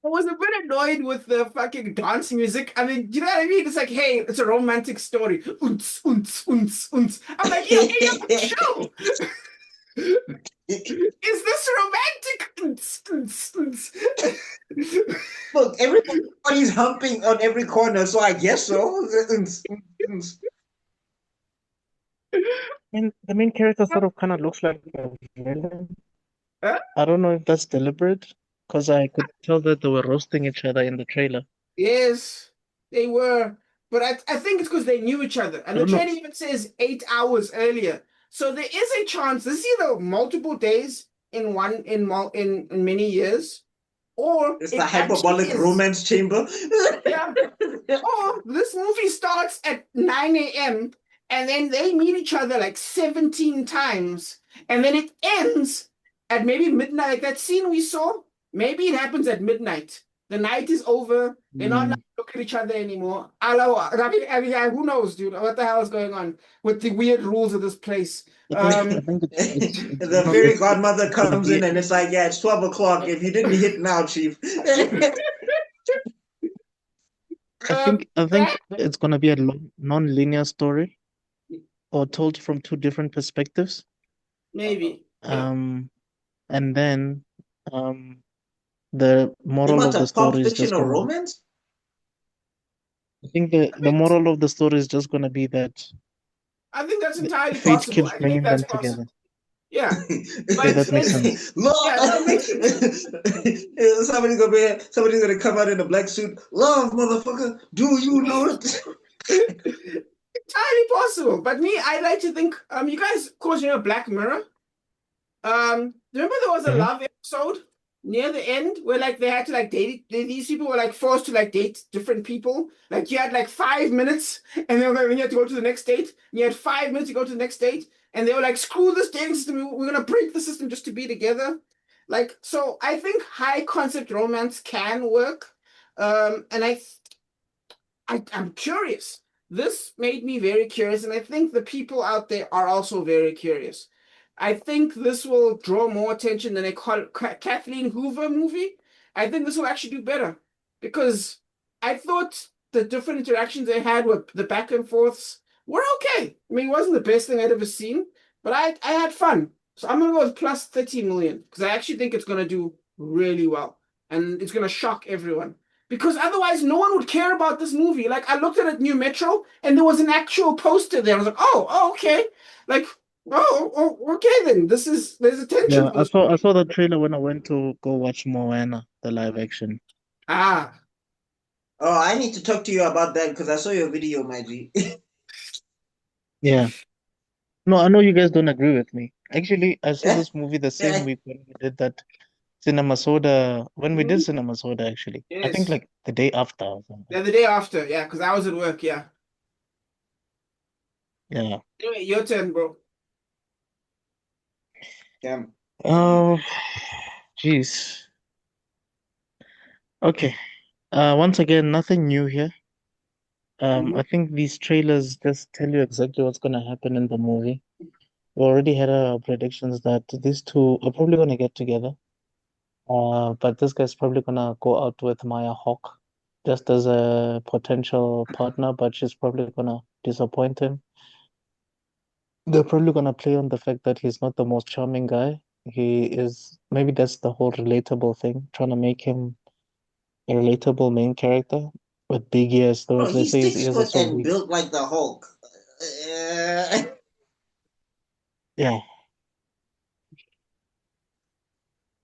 I was a bit annoyed with the fucking dance music. I mean, you know what I mean? It's like, hey, it's a romantic story. Unts, unts, unts, unts. I'm like, yo, chill. Is this romantic? Unts, unts, unts. Look, everybody's humping on every corner, so I guess so. And the main character sort of kind of looks like a villain. Huh? I don't know if that's deliberate, because I could tell that they were roasting each other in the trailer. Yes, they were. but I think it's because they knew each other. And the No, no. trailer even says 8 hours earlier. So there is a chance this is either multiple days in in many years, or It's the it actually hyperbolic is. romance chamber. Yeah. Or this movie starts at 9 a.m. and then they meet each other like 17 times, and then it ends at maybe midnight. Like that scene we saw, maybe it happens at midnight. The night is over. They're not allowed to look at each other anymore. Who knows, dude? What the hell is going on with the weird rules of this place? I think it's The one of fairy it's godmother gonna comes be. in and it's like, yeah, it's 12 o'clock. If you didn't hit now, chief. I think it's gonna be a non-linear story or told from two different perspectives. Maybe. Yeah. Um, and then the They moral want of the a pulp story is fiction just or gonna. romance? I think the moral of the story is just gonna be that I think that's entirely fate possible. keeps I think bringing that's them possible. together. Yeah. Yeah, But that makes sense. yeah, no, it makes sense. Somebody's gonna come out in a black suit. Love, motherfucker. Do you know it? Entirely possible. But me, I like to think, you guys, of course, you know Black Mirror. Remember there was a Hmm. love episode near the end where like they had to like date these people were like forced to like date different people. Like you had like 5 minutes and then you had to go to the next date. And you had 5 minutes to go to the next date. And they were like, screw this dating system, we're gonna break the system just to be together. Like, so I think high concept romance can work. And I'm curious. This made me very curious, and I think the people out there are also very curious. I think this will draw more attention than a Kathleen Hoover movie. I think this will actually do better because I thought the different interactions they had with the back and forths were okay. I mean, it wasn't the best thing I'd ever seen, but I had fun. So I'm gonna go with plus 30 million because I actually think it's gonna do really well and it's gonna shock everyone because otherwise no one would care about this movie. Like I looked at it numetro and there was an actual poster there. I was like, oh, okay. Like, okay then. There's attention Yeah, for I this saw I movie. saw the trailer when I went to go watch Moana, the live action. Ah, Oh, I need to talk to you about that because I saw your video, my G. Yeah. No, I know you guys don't agree with me. Actually, I saw this movie the same week when we did that Cinema Soda, when we did mhm. Cinema Soda, actually. I think Yes. like the day after or something. Yeah, the day after, yeah, because I was at work, yeah. Yeah. Anyway, your turn, bro. Yeah. Oh, jeez. Okay. Once again, nothing new here. Mhm. I think these trailers just tell you exactly what's gonna happen in the movie. We already had our predictions that these two are probably gonna get together. But this guy's probably gonna go out with Maya Hawke just as a potential partner, but she's probably gonna disappoint him. They're probably gonna play on the fact that he's not the most charming guy. He is, maybe that's the whole relatable thing, trying to make him a relatable main character with big ears. Though Bro, they he's say his six ears are foot so and big. built like the Hulk. Yeah.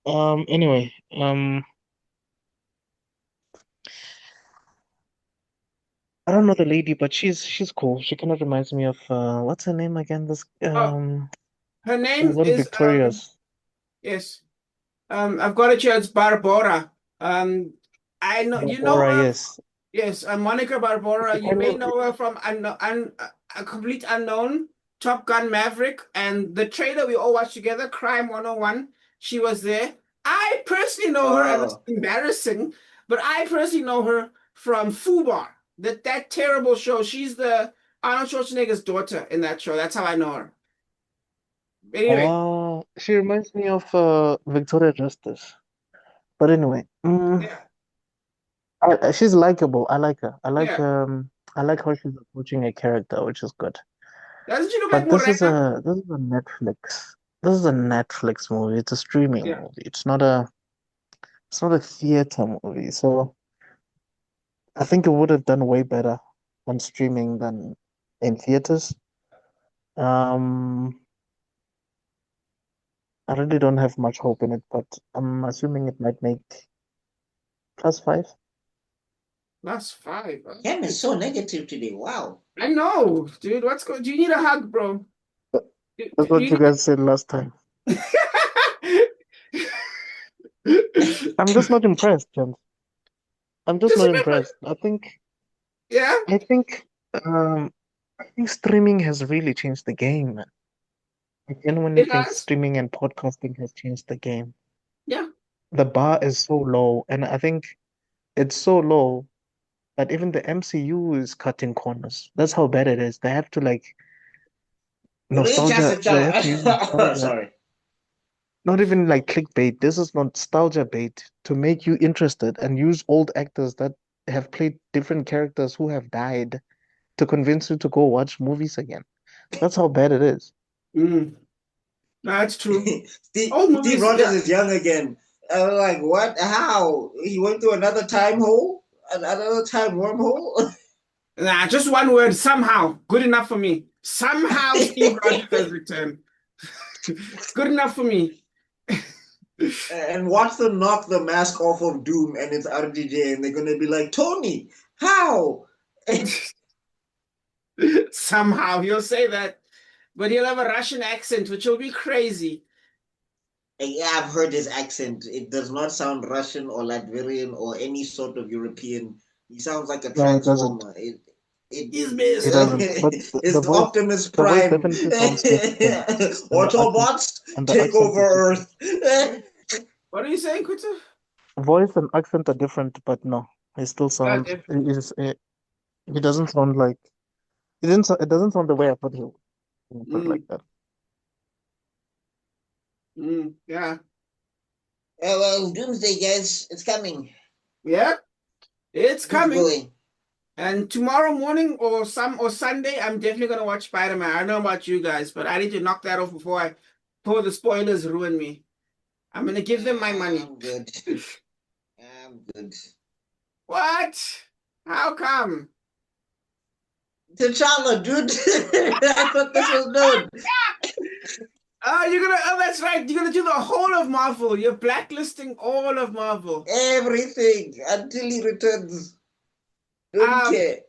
Anyway, I don't know the lady, but she's cool. She kind of reminds me of what's her name again? This Oh, her name one is Victoria's. yes. I've got it here. It's Barbara. I know you know Barbara, her. yes. Yes, Monica Barbara. She You kind may of know her from A Complete Unknown, Top Gun Maverick, and the trailer we all watched together, Crime 101. She was there. I personally know her, and it's Oh, embarrassing, but I personally know her from Fubar, that terrible show. She's the Arnold Schwarzenegger's daughter in that show. That's how I know her. Anyway, she reminds me of Victoria Justice. But anyway, yeah, she's likable. I like her. yeah. I like how she's approaching a character, which is good. Doesn't she look like But this is Morena? a Netflix. This is a Netflix movie. It's a streaming Yeah. movie. It's not a theater movie. So I think it would have done way better on streaming than in theaters. Um, I really don't have much hope in it, but I'm assuming it might make +5. +5. Cam is so negative today. Wow. I know, dude. What's going? Do you need a hug, bro? Do, That's do what you you guys said last time. I'm just not impressed, Jen. I'm just Just not remember, impressed. yeah, I think, um, I think streaming has really changed the game, man. I genuinely it think has. streaming and podcasting has changed the game. Yeah. The bar is so low, and I think it's so low that even the MCU is cutting corners. That's how bad it is. They have to like nostalgia. They have to use nostalgia. Sorry. Not even like clickbait. This is nostalgia bait to make you interested and use old actors that have played different characters who have died to convince you to go watch movies again. That's how bad it is. Mm, that's true. Steve, Old Steve movies, Rogers yeah. is young again. I was like, what? How? He went through another time hole? Another time wormhole? Nah, just one word. Somehow, good enough for me. Somehow, Steve Rogers has returned. Good enough for me. And watch them knock the mask off of Doom and it's RDJ and they're gonna be like, Tony, how? Somehow he'll say that, but he'll have a Russian accent, which will be crazy. Yeah, I've heard his accent. It does not sound Russian or Latvian or any sort of European. He sounds like a No, it doesn't. transformer. It, He's It missed. doesn't. But it's Optimus the voice Prime. definitely sounds different, and Autobots, the take accent over is different. Earth. What are you saying, Kuta? Voice and accent are different, but no, it still Yeah, sounds. He doesn't sound like. It doesn't sound the way I thought he would put it like mm, that. yeah, Well, Doomsday, guys, it's coming. yeah. It's Who's coming. going? And tomorrow morning or Sunday, I'm definitely gonna watch Spider-Man. I don't know about you guys, but I need to knock that off before the spoilers ruin me. I'm gonna give them my money. I'm good. I'm good. What? How come? T'Challa, dude. I thought this was known. Oh, that's right. You're gonna do the whole of Marvel. You're blacklisting all of Marvel. Everything until he returns. Don't Um, care.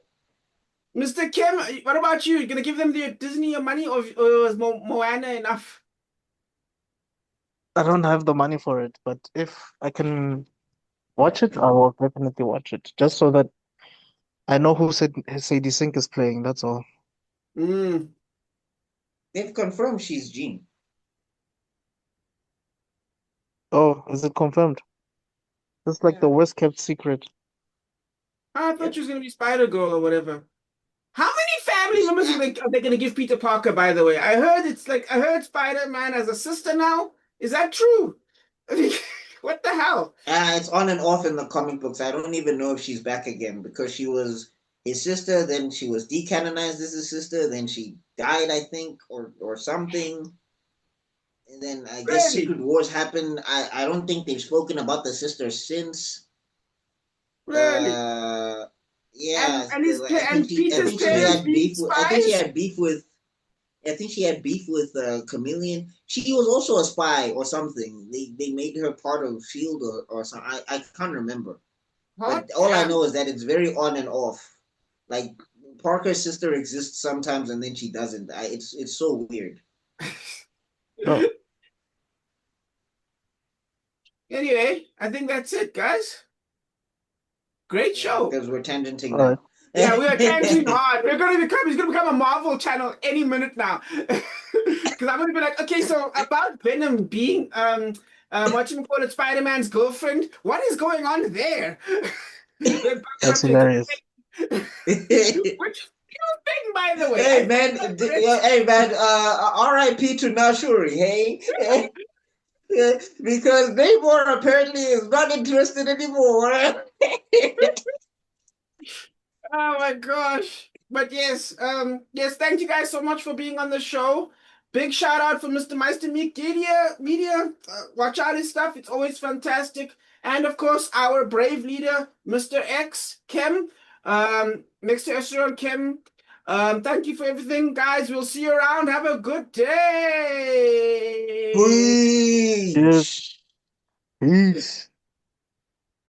Mr. Kim, what about you? You gonna give them the Disney your money, or is Moana enough? I don't have the money for it, but if I can watch it, I will definitely watch it. Just so that I know who said Sadie Sink is playing. That's all. Mm, They've confirmed she's Jean. Oh, is it confirmed? That's like Yeah. the worst kept secret. I thought Yep. she was gonna be Spider-Girl or whatever. How many family members are they gonna give Peter Parker, by the way? I heard Spider-Man has a sister now. Is that true? I mean, what the hell? It's on and off in the comic books. I don't even know if she's back again because she was his sister, then she was decanonized as his sister, then she died, I think, or something. And then I guess Really? Secret Wars happened. I don't think they've spoken about the sister since. Really? Uh, And yeah, and his I think I Peter's think she parents had being beef with. I think she spies? had beef with. I think she had beef with Chameleon. She was also a spy or something. They made her part of Shield or something. I can't remember. Hot But all I damn. know is that it's very on and off. Like Parker's sister exists sometimes and then she doesn't. It's so weird. Oh, Anyway, I think that's it, guys. Great Yeah, show. because we're tangenting all right. now. Yeah, we are tangent hard. He's gonna become a Marvel channel any minute now. Because I'm gonna be like, okay, so about Venom being what you call it, Spider-Man's girlfriend, what is going on there? They're both That's up to hilarious. which thing, by the way. Hey man, hey man, R.I.P. to Nashuri, hey? Because Namor apparently is not interested anymore. Oh my gosh. But yes, thank you guys so much for being on the show. Big shout out for Mr. Meister Media. Watch out his stuff. It's always fantastic. And of course, our brave leader, Mr. X, Kim. Next to Esron, Kim. Thank you for everything, guys. We'll see you around. Have a good day.